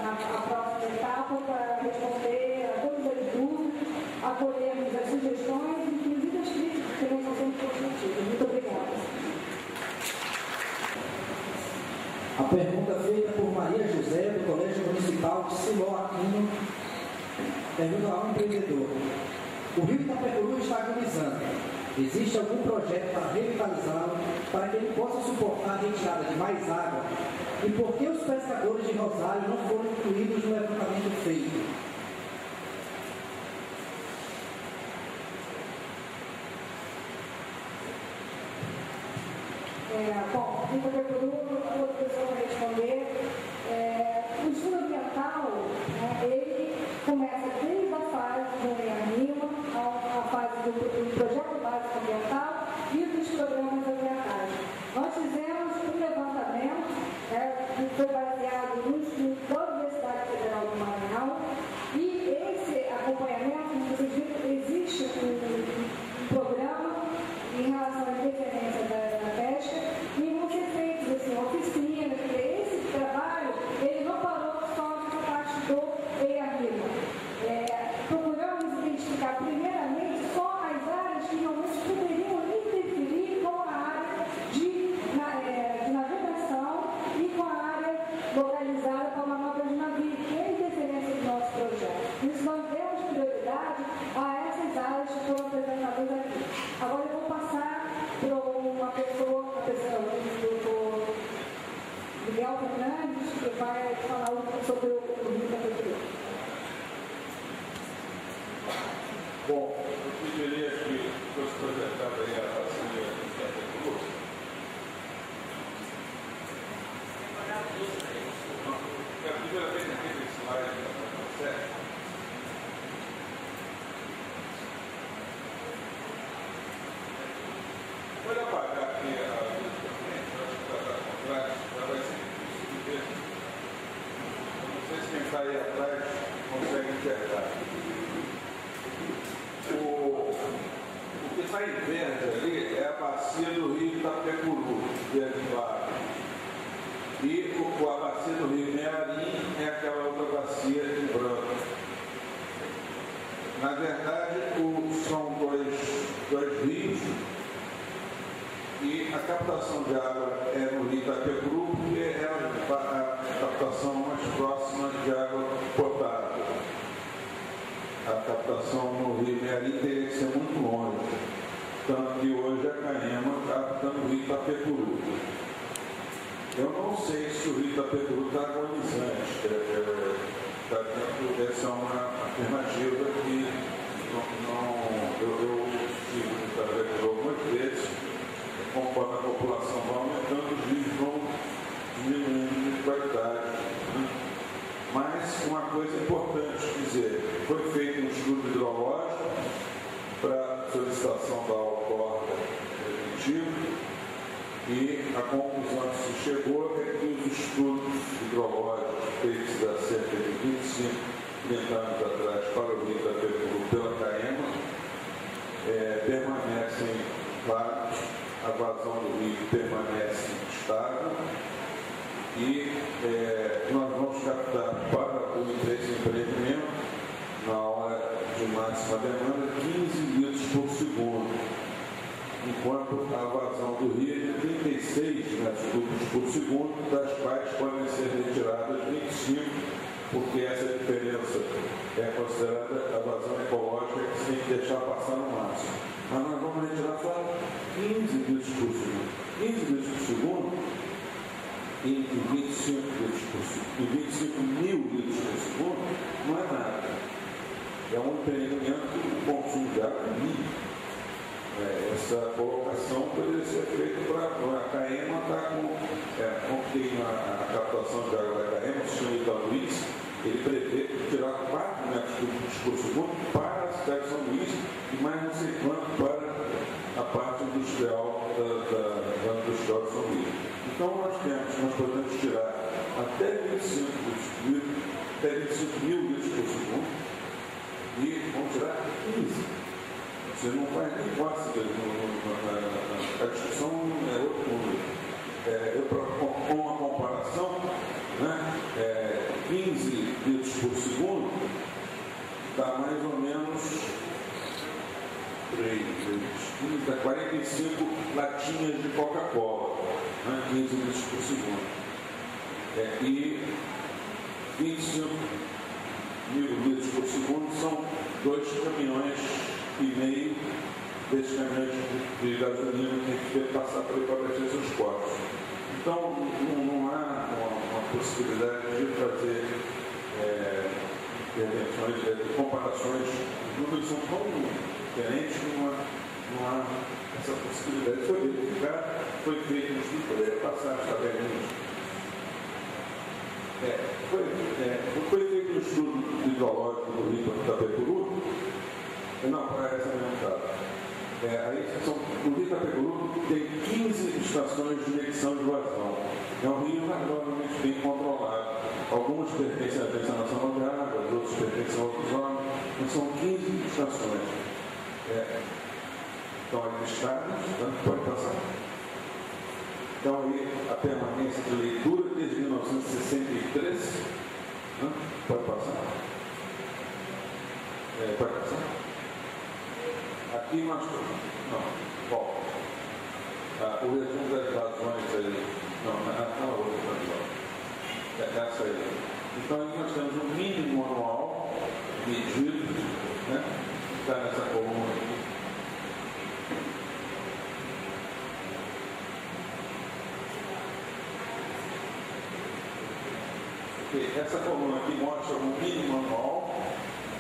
[SPEAKER 7] na próxima etapa para responder a todas as dúvidas, acolhermos as sugestões e inclusive as críticas que também são sempre construtivas. Muito obrigada.
[SPEAKER 5] A pergunta feita por Maria José, do Colégio Municipal de Siló Aquino, pergunta a um empreendedor. O rio Itapecuru está agonizando. Existe algum projeto para revitalizá-lo, para que ele possa suportar a retirada de mais água? E por que os pescadores de Rosário não foram incluídos no levantamento feito?
[SPEAKER 7] Bom, o Itapecuru, a pessoa vai responder. O estudo ambiental, ele começa desde a fase do REANIMA, a fase do projeto básico ambiental e dos programas ambientais. Nós fizemos um levantamento que foi baseado no estudo da Universidade Federal do Maranhão e esse
[SPEAKER 9] está aí atrás consegue enxergar. O que está em verde ali é a bacia do rio Itapecuru, verde claro. E a bacia do rio Mearim é aquela outra bacia de branco. Na verdade, são dois rios, e a captação de água é no rio Itapecuru, porque é a captação mais próxima de água potável. A captação no rio Mearim teria que ser muito longe, tanto que hoje a Caema capta no rio Itapecuru. Eu não sei se o rio Itapecuru está agonizante, essa é uma afirmativa que eu estive no Itapecuru algumas vezes. Conforme a população vai aumentando, os rios vão diminuindo de qualidade. Né? Mas uma coisa importante dizer, foi feito um estudo hidrológico para solicitação da outorga definitiva, e a conclusão que se chegou é que os estudos hidrológicos feitos há cerca de 25, 30 anos atrás para o rio Itapecuru pela Caema permanecem claros, a vazão do rio permanece estável, e nós vamos captar para o interesse do empreendimento, na hora de máxima demanda, 15 litros por segundo, enquanto a vazão do rio é de 36 metros cúbicos por segundo, das quais podem ser retiradas 25, porque essa diferença é considerada a vazão ecológica que se tem que deixar passar no máximo. Mas nós vamos retirar só 15 litros por segundo. 15 litros por segundo e 25 litros por segundo, e 25 mil litros por segundo não é nada. É um empreendimento que consumo de água mínimo. Essa colocação poderia ser feita para a Caema estar com tem a captação de água da Caema, o senhor Ita Luiz, ele prevê tirar 4 metros cúbicos por segundo para a cidade de São Luís e mais não sei quanto para a parte industrial da industrial de São Luís. Então nós podemos tirar até 25 mil litros por segundo e vamos tirar 15. Você não faz nem fácil, a discussão é outro mundo. Com uma comparação, né, 15 litros por segundo dá mais ou menos 15 a 45 latinhas de Coca-Cola, né, 15 litros por segundo. E 25 mil litros por segundo são 2 caminhões e meio desses caminhões de gasolina que tem que passar por aí para abastecer seus postos. Então, não há uma possibilidade de fazer intervenções, comparações. Os números são tão diferentes que não há essa possibilidade. Foi verificado, foi feito um estudo, poderia passar as tabelinhas. Foi feito um estudo hidrológico do rio Itapecuru. Não, para essa mesma data. O rio Itapecuru tem 15 estações de medição de vazão. É um rio razoavelmente bem controlado. Algumas pertencem à Agência Nacional de Águas, outros pertencem a outros órgãos, mas são 15 estações. Estão ali listadas, pode passar. Então, aí, a permanência de leitura desde 1963, pode passar. Pode passar. Aqui nós volta. O resumo das vazões aí. Não, outra. Essa aí. Então aqui nós temos um mínimo anual medido, né? Está nessa coluna aqui. Essa coluna aqui mostra o mínimo anual,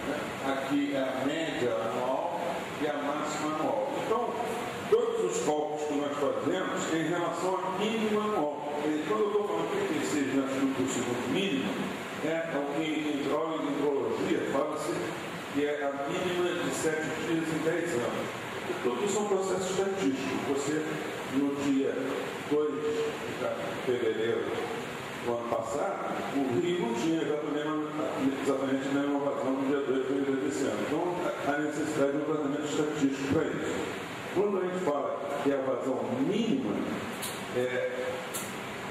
[SPEAKER 9] né? Aqui é a média anual e a máxima anual. Então, todos os cálculos que nós fazemos em relação ao mínimo anual. Quando eu estou falando 36 metros por segundo mínimo, é o que em hidrologia fala-se que é a mínima de 7 dias em 10 anos. E tudo são processos estatísticos. Você, no dia 2 de fevereiro do ano passado, o Rio não tinha exatamente a para isso. Quando a gente fala que é a vazão mínima,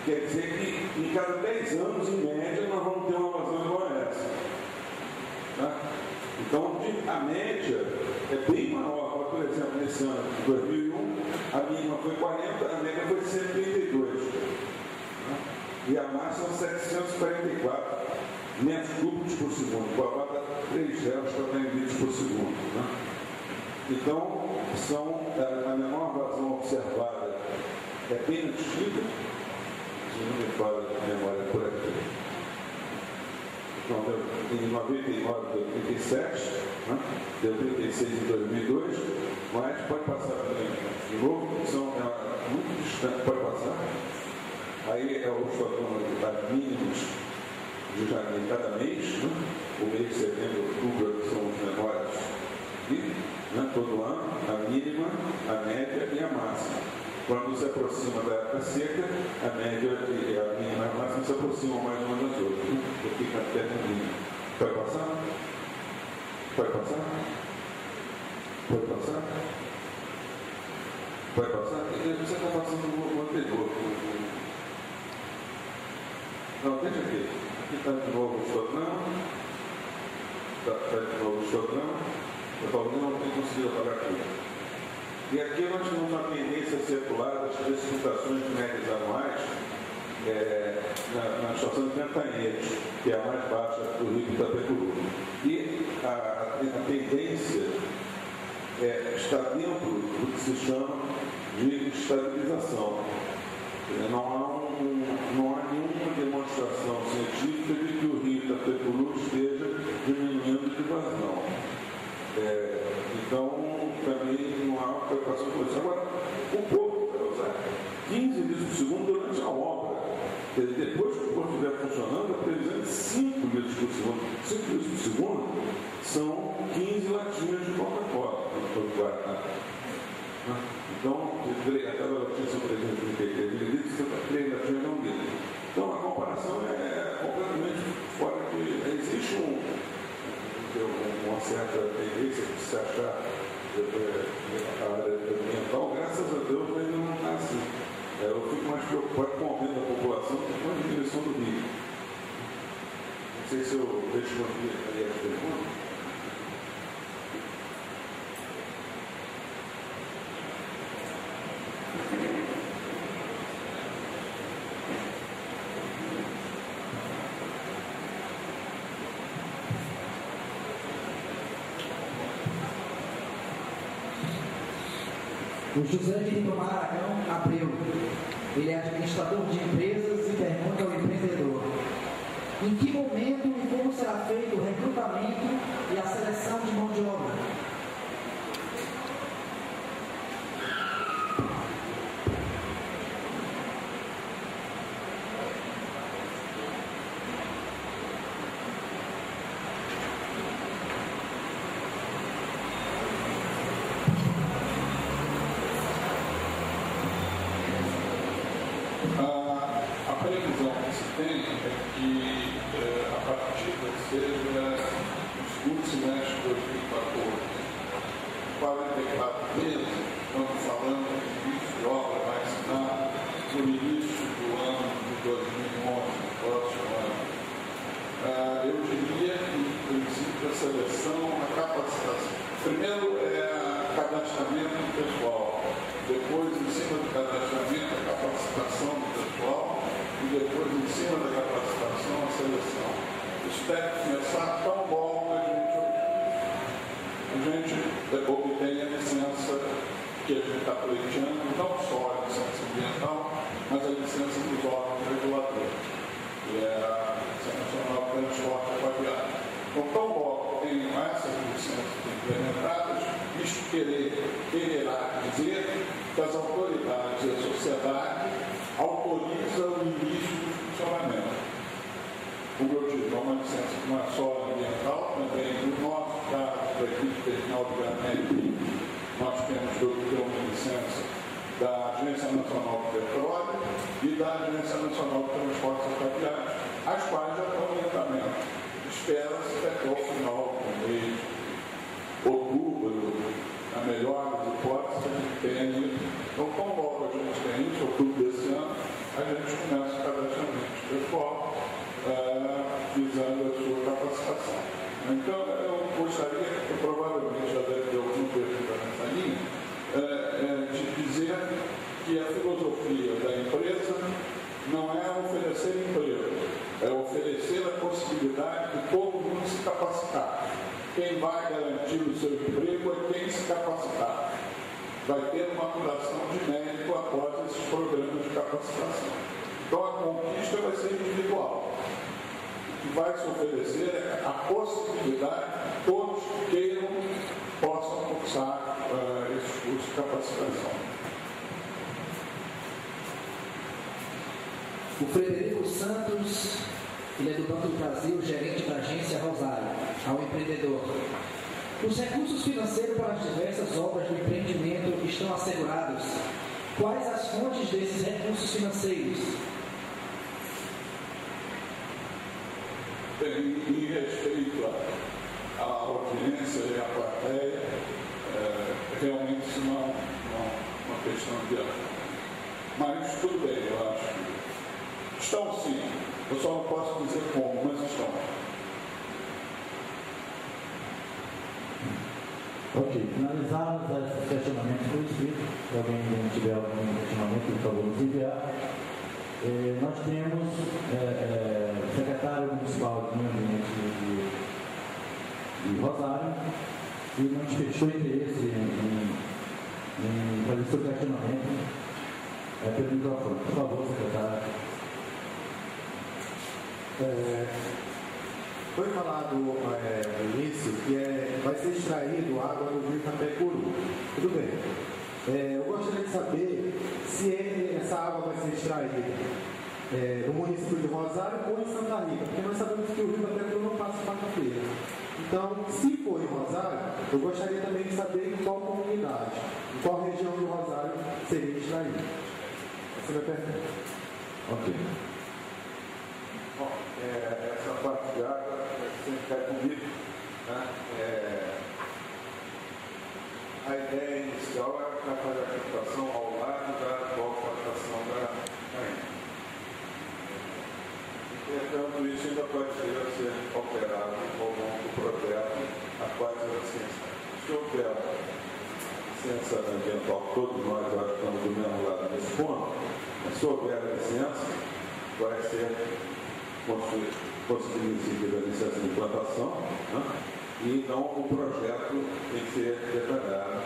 [SPEAKER 9] quer dizer que em cada 10 anos, em média, nós vamos ter uma vazão igual a essa. Tá? Então, a média é bem maior. Por exemplo, nesse ano de 2001, a mínima foi 40, a média foi 132. Tá? E a máxima 744 metros cúbicos por segundo. O abate 3 zeros para litros por segundo. Tá? Então, a menor vazão observada é bem antiga, se não me falha a memória por aqui. Então, deu em 99, deu 37, né? Deu 36 em 2002, mas pode passar de novo, são muito distantes, pode passar. Aí é o estocão das mínimas de janeiro cada mês, né? O mês de setembro, outubro são os menores, e, né? Todo ano, a mínima, a média e a máxima. Quando se aproxima da época seca, a média e a mínima e a máxima se aproximam mais uma das outras. Porque fica perto da mínima. Pode passar? Pode passar? Pode passar? Pode passar? Você está passando no anterior. Não, deixa aqui. Aqui está de novo o histograma. Está de novo o histograma. Eu talvez não tenha conseguido apagar aqui. E aqui nós temos uma tendência circular das precipitações médias anuais na estação de Cantanheiros, que é a mais baixa do Rio de Itapecuru. E a tendência está dentro do que se chama de estabilização. Não há nenhuma demonstração científica de que o Rio de Itapecuru esteja diminuindo de vazão. Então, também não há preocupação com isso. Agora, o Porto vai usar 15 litros por segundo durante a obra. Depois que o Porto estiver funcionando, a previsão é de 5 litros por segundo. 5 litros por segundo são 15 latinhas de Coca-Cola. Então, aquela latinha são 333 mililitros, 3 latinhas de 1 litro. Então, a comparação é completamente fora de... Existe uma certa tendência de se achar a área ambiental, graças a Deus, ainda não está assim. Eu fico mais preocupado com o aumento da população do que com a diminuição do Rio. Não sei se eu respondi aí a pergunta.
[SPEAKER 5] O José de Lindomar Aragão Abreu, ele é administrador de empresas e pergunta ao empreendedor: em que momento e como será feito o recrutamento e a seleção de mão de obra?
[SPEAKER 6] Espera-se até o final do mês, outubro, a melhor
[SPEAKER 9] hipótese que a gente tem aí. Então, como logo a gente tem isso, outubro desse ano, a gente começa o cadastramento pessoal visando a sua capacitação. Então, eu gostaria, que provavelmente já deve ter algum pergunta nessa linha, de dizer que a filosofia da empresa não é oferecer emprego, é oferecer a possibilidade de todo mundo se capacitar. Quem vai garantir o seu emprego é quem se capacitar. Vai ter uma duração de mérito após esses programas de capacitação. Então a conquista vai ser individual. O que vai se oferecer é a possibilidade que todos que queiram possam cursar esse curso de capacitação.
[SPEAKER 5] O Frederico Santos, ele é do Banco do Brasil, gerente da agência Rosário, ao empreendedor. Os recursos financeiros para as diversas obras do empreendimento estão assegurados. Quais as fontes desses recursos financeiros?
[SPEAKER 9] Em respeito à audiência e à plateia, realmente isso não é uma questão de ano. Mas tudo bem, eu acho que estão sim. Eu só não posso dizer como, mas estão.
[SPEAKER 2] Ok, finalizamos esses questionamentos por escrito. Se alguém tiver algum questionamento, por favor, nos enviar. Nós temos o secretário municipal de Meio Ambiente de Rosário, que manifestou interesse em fazer seu questionamento pelo microfone. Por favor, secretário.
[SPEAKER 3] Foi falado no início que vai ser extraído água do rio Itapecuru. Tudo bem. Eu gostaria de saber se essa água vai ser extraída no município de Rosário ou em Santa Rita, porque nós sabemos que o rio Itapecuru não passa em quarta-feira. Então, se for em Rosário, eu gostaria também de saber em qual comunidade, em qual região de Rosário seria extraído. Essa é a minha pergunta.
[SPEAKER 2] Ok.
[SPEAKER 9] Bom, essa parte de água sempre cai comigo, né? A ideia inicial era fazer a captação ao lado da atual captação da Caim. Entretanto, isso ainda pode ser alterado ao longo do projeto após a licença. Se houver licença ambiental, todos nós já estamos do mesmo lado nesse ponto, mas se houver a licença, vai ser conseguido a licença de implantação, né? E então o projeto tem que ser detalhado.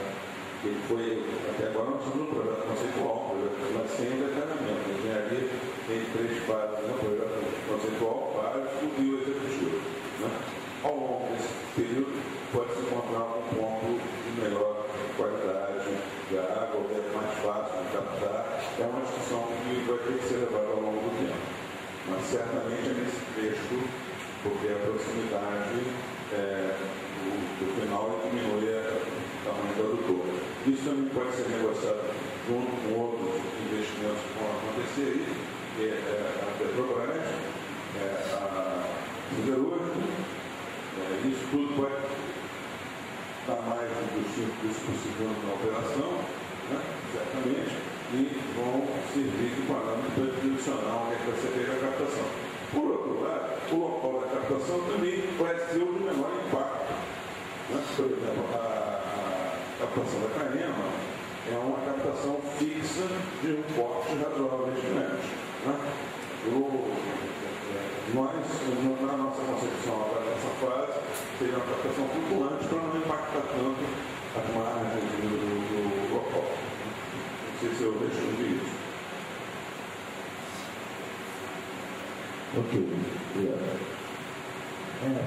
[SPEAKER 9] Ele foi, até agora nós temos um projeto conceitual, mas sem detalhamento. A engenharia tem 3 fases, né? Projeto conceitual, básico e o executivo, né? Ao longo desse período pode-se encontrar um ponto de melhor qualidade de água, ou é mais fácil de captar. É uma discussão que vai ter que ser levada ao longo do tempo. Mas certamente é nesse trecho, porque a proximidade do final diminui o tamanho do adutor. Isso também pode ser negociado junto com outros investimentos que vão acontecer aí, que é a Petrobras, a Siderúrgica. Isso tudo pode dar mais de 5% possível na operação, né? Certamente, e vão servir de parâmetro adicional que vai ser feita a captação. Por outro lado, o local da captação também vai ser o de menor impacto. Né? Por exemplo, a captação da Caema é uma captação fixa de um porte razoavelmente grande. Né? Nós, na nossa concepção agora nessa fase, seria uma captação flutuante para não impactar tanto as margens do local. Não sei se eu respondi isso.
[SPEAKER 2] Ok, obrigado.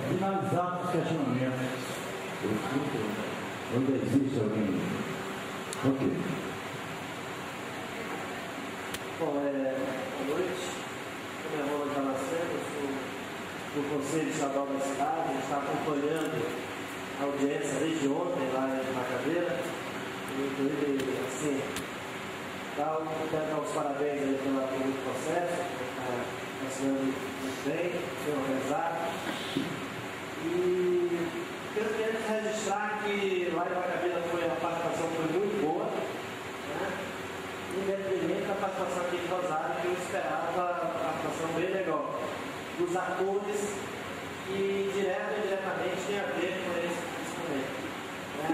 [SPEAKER 2] Finalizamos os questionamentos. Onde existe alguém? Ok.
[SPEAKER 10] Bom, boa noite. Meu nome é Ronald Damasceno, eu sou do Conselho Estadual da cidade. A gente está acompanhando a audiência desde ontem lá em Macabeira. Inclusive, assim, quero dar os parabéns aí pelo processo. Funcionando muito bem, bem organizado. E eu queria registrar que lá em Macabeira a participação foi muito boa. certamente tem a ver com esse momento. Né?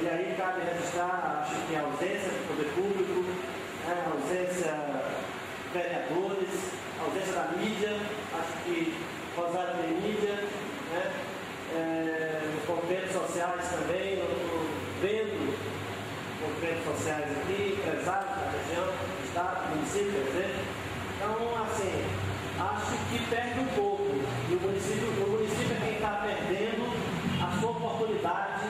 [SPEAKER 10] E aí cabe registrar, acho que a ausência do poder público, né? A ausência de vereadores, a ausência da mídia, acho que Rosário tem mídia, né? Nos movimentos sociais também, eu estou vendo movimentos sociais aqui, empresários da região, do estado, do município, quer dizer. Então, assim, acho que perde um pouco. E o município é quem está perdendo a sua oportunidade,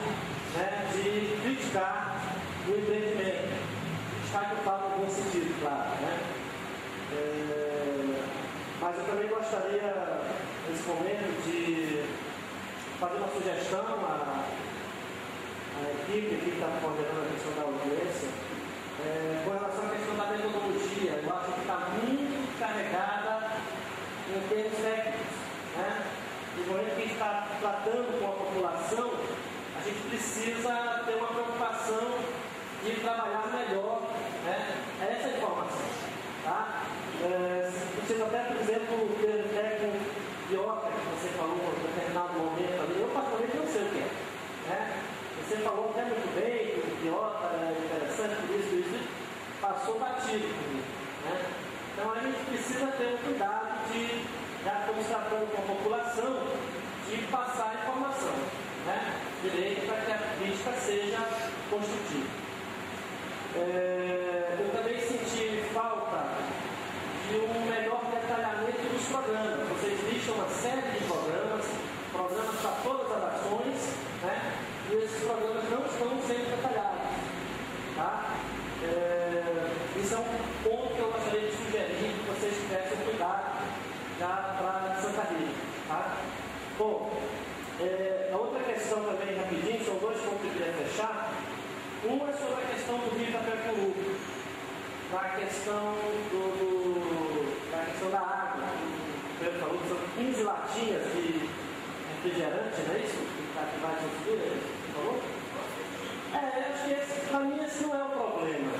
[SPEAKER 10] né, de criticar o empreendimento. Criticar que eu falo no bom sentido, claro. Né? Mas eu também gostaria, nesse momento, de fazer uma sugestão à equipe que está coordenando a questão da audiência, com relação à questão da metodologia. Eu acho que está muito carregada em termos técnicos. Né? No momento que a gente está tratando com a população, a gente precisa ter uma preocupação de trabalhar melhor, né, essa informação. Tá? Precisa até, por exemplo, o termo técnico biota, que você falou em determinado momento ali, eu particularmente não sei o que é. Né? Você falou até muito bem que o biota é interessante, por isso, passou batido comigo. Né? Então a gente precisa ter um cuidado de, já estamos tratando com a população, de passar a informação, né, direito, para que a crítica seja construtiva. Eu também senti falta de um melhor detalhamento dos programas. Vocês listam uma série de programas para todas as ações, né, e esses programas não estão sendo detalhados. Tá? Isso é um ponto que eu gostaria de sugerir que vocês tivessem cuidado já para Santa Rita. Tá? Bom, a outra questão também, rapidinho, são dois pontos que eu queria fechar. Uma é sobre a questão do Rio Itapecuru, da questão da água. O Pedro falou que são 15 latinhas de refrigerante, não é isso? Que vai conseguir, é isso? Por favor? Eu acho que para mim esse não é o problema.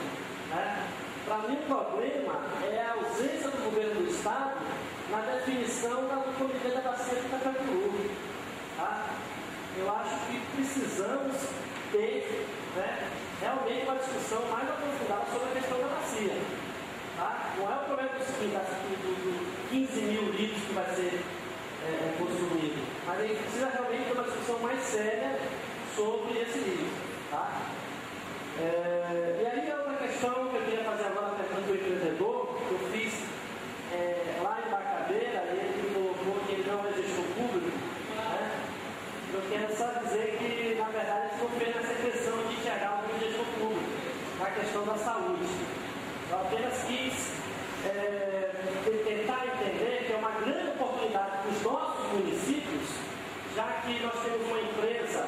[SPEAKER 10] Né? Para mim o problema é a ausência do governo do Estado na definição do Comitê da Bacia de Itapecuru. Tá? Eu acho que precisamos ter, né, realmente uma discussão mais aprofundada sobre a questão da bacia. Tá? Não é o problema do 15 mil litros que vai ser consumido, mas a gente precisa realmente ter uma discussão mais séria sobre esse livro. Tá? E aí a outra questão que eu queria fazer agora, perguntando do empreendedor, que eu fiz lá em Bacabeira, e ele colocou que ele não é gestor público. Né? Eu quero só dizer que, na verdade, eles não fez essa questão de enxergar o gestor público na questão da saúde. Eu apenas quis tentar entender que é uma grande oportunidade para os nossos municípios, já que nós temos uma empresa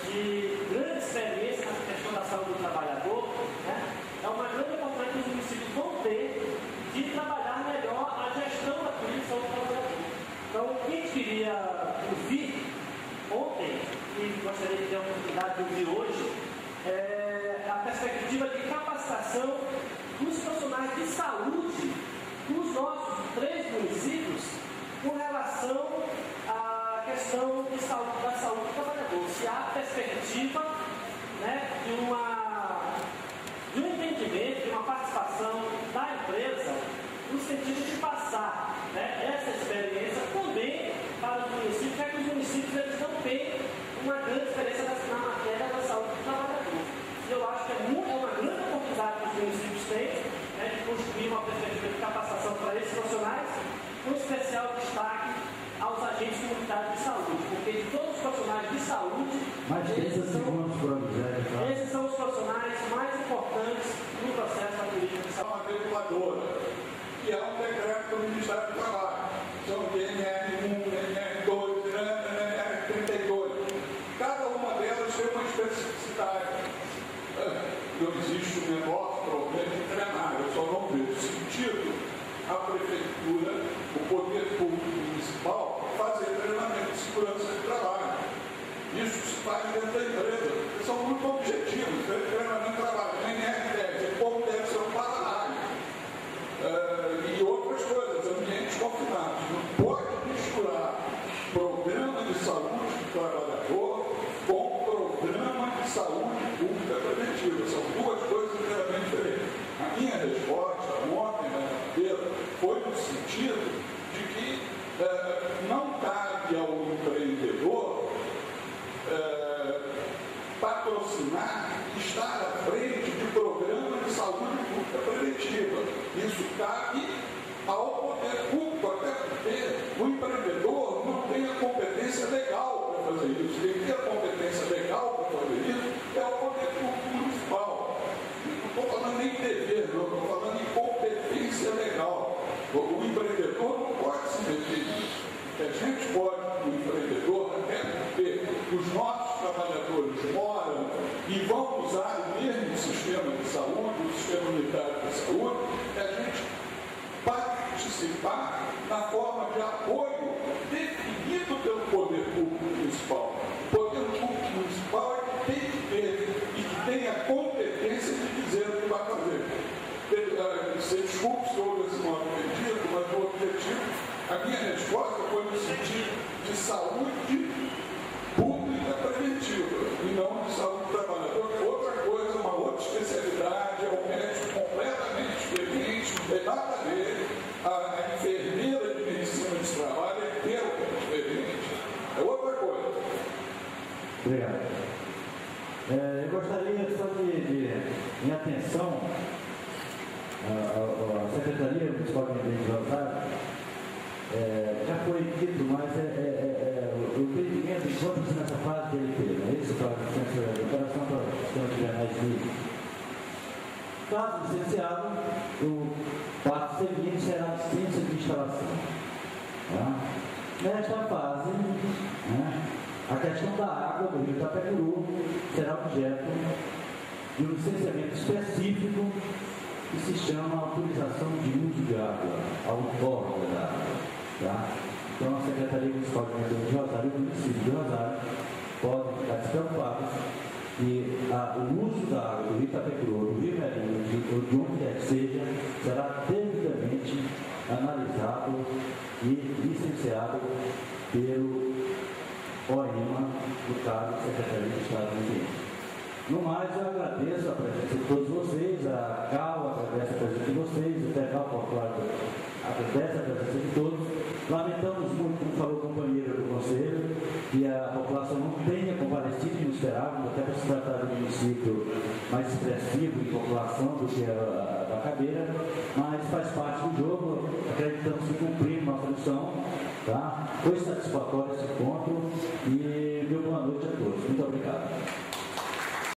[SPEAKER 10] de grande experiência na questão da saúde do trabalhador, né? É uma grande oportunidade que os municípios vão ter de trabalhar melhor a gestão da política de saúde do trabalhador. Então, o que a gente queria ouvir ontem, e gostaria de ter a oportunidade de ouvir hoje, é a perspectiva de capacitação dos profissionais de saúde dos nossos 3 municípios com relação à questão de saúde, da saúde do trabalhador. Se há perspectiva, né, de um entendimento, de uma participação da empresa no sentido de passar, né, essa experiência também para os municípios, já que os municípios eles não têm uma grande experiência na matéria da saúde do trabalhador. E eu acho que é uma grande oportunidade que os municípios têm, né, de construir uma perspectiva de capacitação para esses profissionais, com especial destaque aos agentes comunitários de saúde, porque de todos os profissionais de saúde, esses são os profissionais mais importantes no processo da política de saúde.
[SPEAKER 6] Uma reguladora, que é um decreto do Ministério do Trabalho, são NR1, NR2, NR32. Cada uma delas tem uma especificidade. Não existe o menor problema de treinar, eu só não vejo sentido a prefeitura, o poder público municipal, fazer treinamento de segurança de trabalho. Isso se faz dentro da empresa. Eles são muito objetivos, treinamento de trabalho, NR10, como deve ser um para-raio. E outras coisas, ambientes confinados. Não pode misturar programa
[SPEAKER 9] trabalhador com programa de saúde pública preventiva. São duas coisas inteiramente diferentes. A minha resposta ontem na cadeira foi no sentido de que não cabe ao empreendedor patrocinar e estar à frente de programa de saúde pública preventiva. Isso cabe ao poder público, até porque o empreendedor não tem a competência legal para fazer isso. Quem tem a competência legal para fazer isso é o poder público municipal. Não estou falando nem em dever, não, estou falando em competência legal. O empreendedor não pode se meter nisso. A gente pode, o empreendedor, até porque os nossos trabalhadores moram e vão usar o mesmo sistema de saúde, o sistema unitário de saúde, a gente participar na forma de apoio definido pelo poder público municipal. O poder público municipal é que tem que ter e que tem a competência de dizer o que vai fazer. Você desculpe se houve esse mal entendido, mas o objetivo, a minha resposta foi no sentido de saúde pública preventiva e não de saúde do trabalhador, que é outra coisa, uma outra especialidade, é um médico completamente experiente, não tem nada a ver. A enfermeira de medicina de trabalho é inteiramente diferente. É outra coisa.
[SPEAKER 2] Obrigado. Eu gostaria só em atenção à Secretaria Municipal de Meio Ambiente, já foi dito, mas o entendimento encontra-se nessa fase de LP, não é isso? Para a operação para o sistema de drenagem livre. Caso licenciado, o passo seguinte será a assistência de instalação. Tá? Nesta fase, a questão da água do rio Itapecuru será objeto de um licenciamento específico que se chama autorização de uso de água, a outorga da água. Tá? Então, a Secretaria Municipal de Meio Ambiente de Rosário e o município de Rosário podem ficar despreocupados que o uso da água do rio Itapecuru, do rio Merinho, ou de onde quer que seja, será devidamente analisado e licenciado pelo OEMA, no caso, Secretaria de Estado do Ambiente. No mais, eu agradeço a presença de todos vocês, a CAU agradece a presença de vocês, o Terral Popular agradece a presença de todos. Lamentamos muito, como falou o companheiro do Conselho, que a população não tenha comparecido e nos esperávamos, até por se tratar de um município mais expressivo em população do que a da Cadeira, mas faz parte do jogo, acreditamos que cumprimos nossa missão. Tá? Foi satisfatório esse encontro e deu boa noite a todos. Muito obrigado.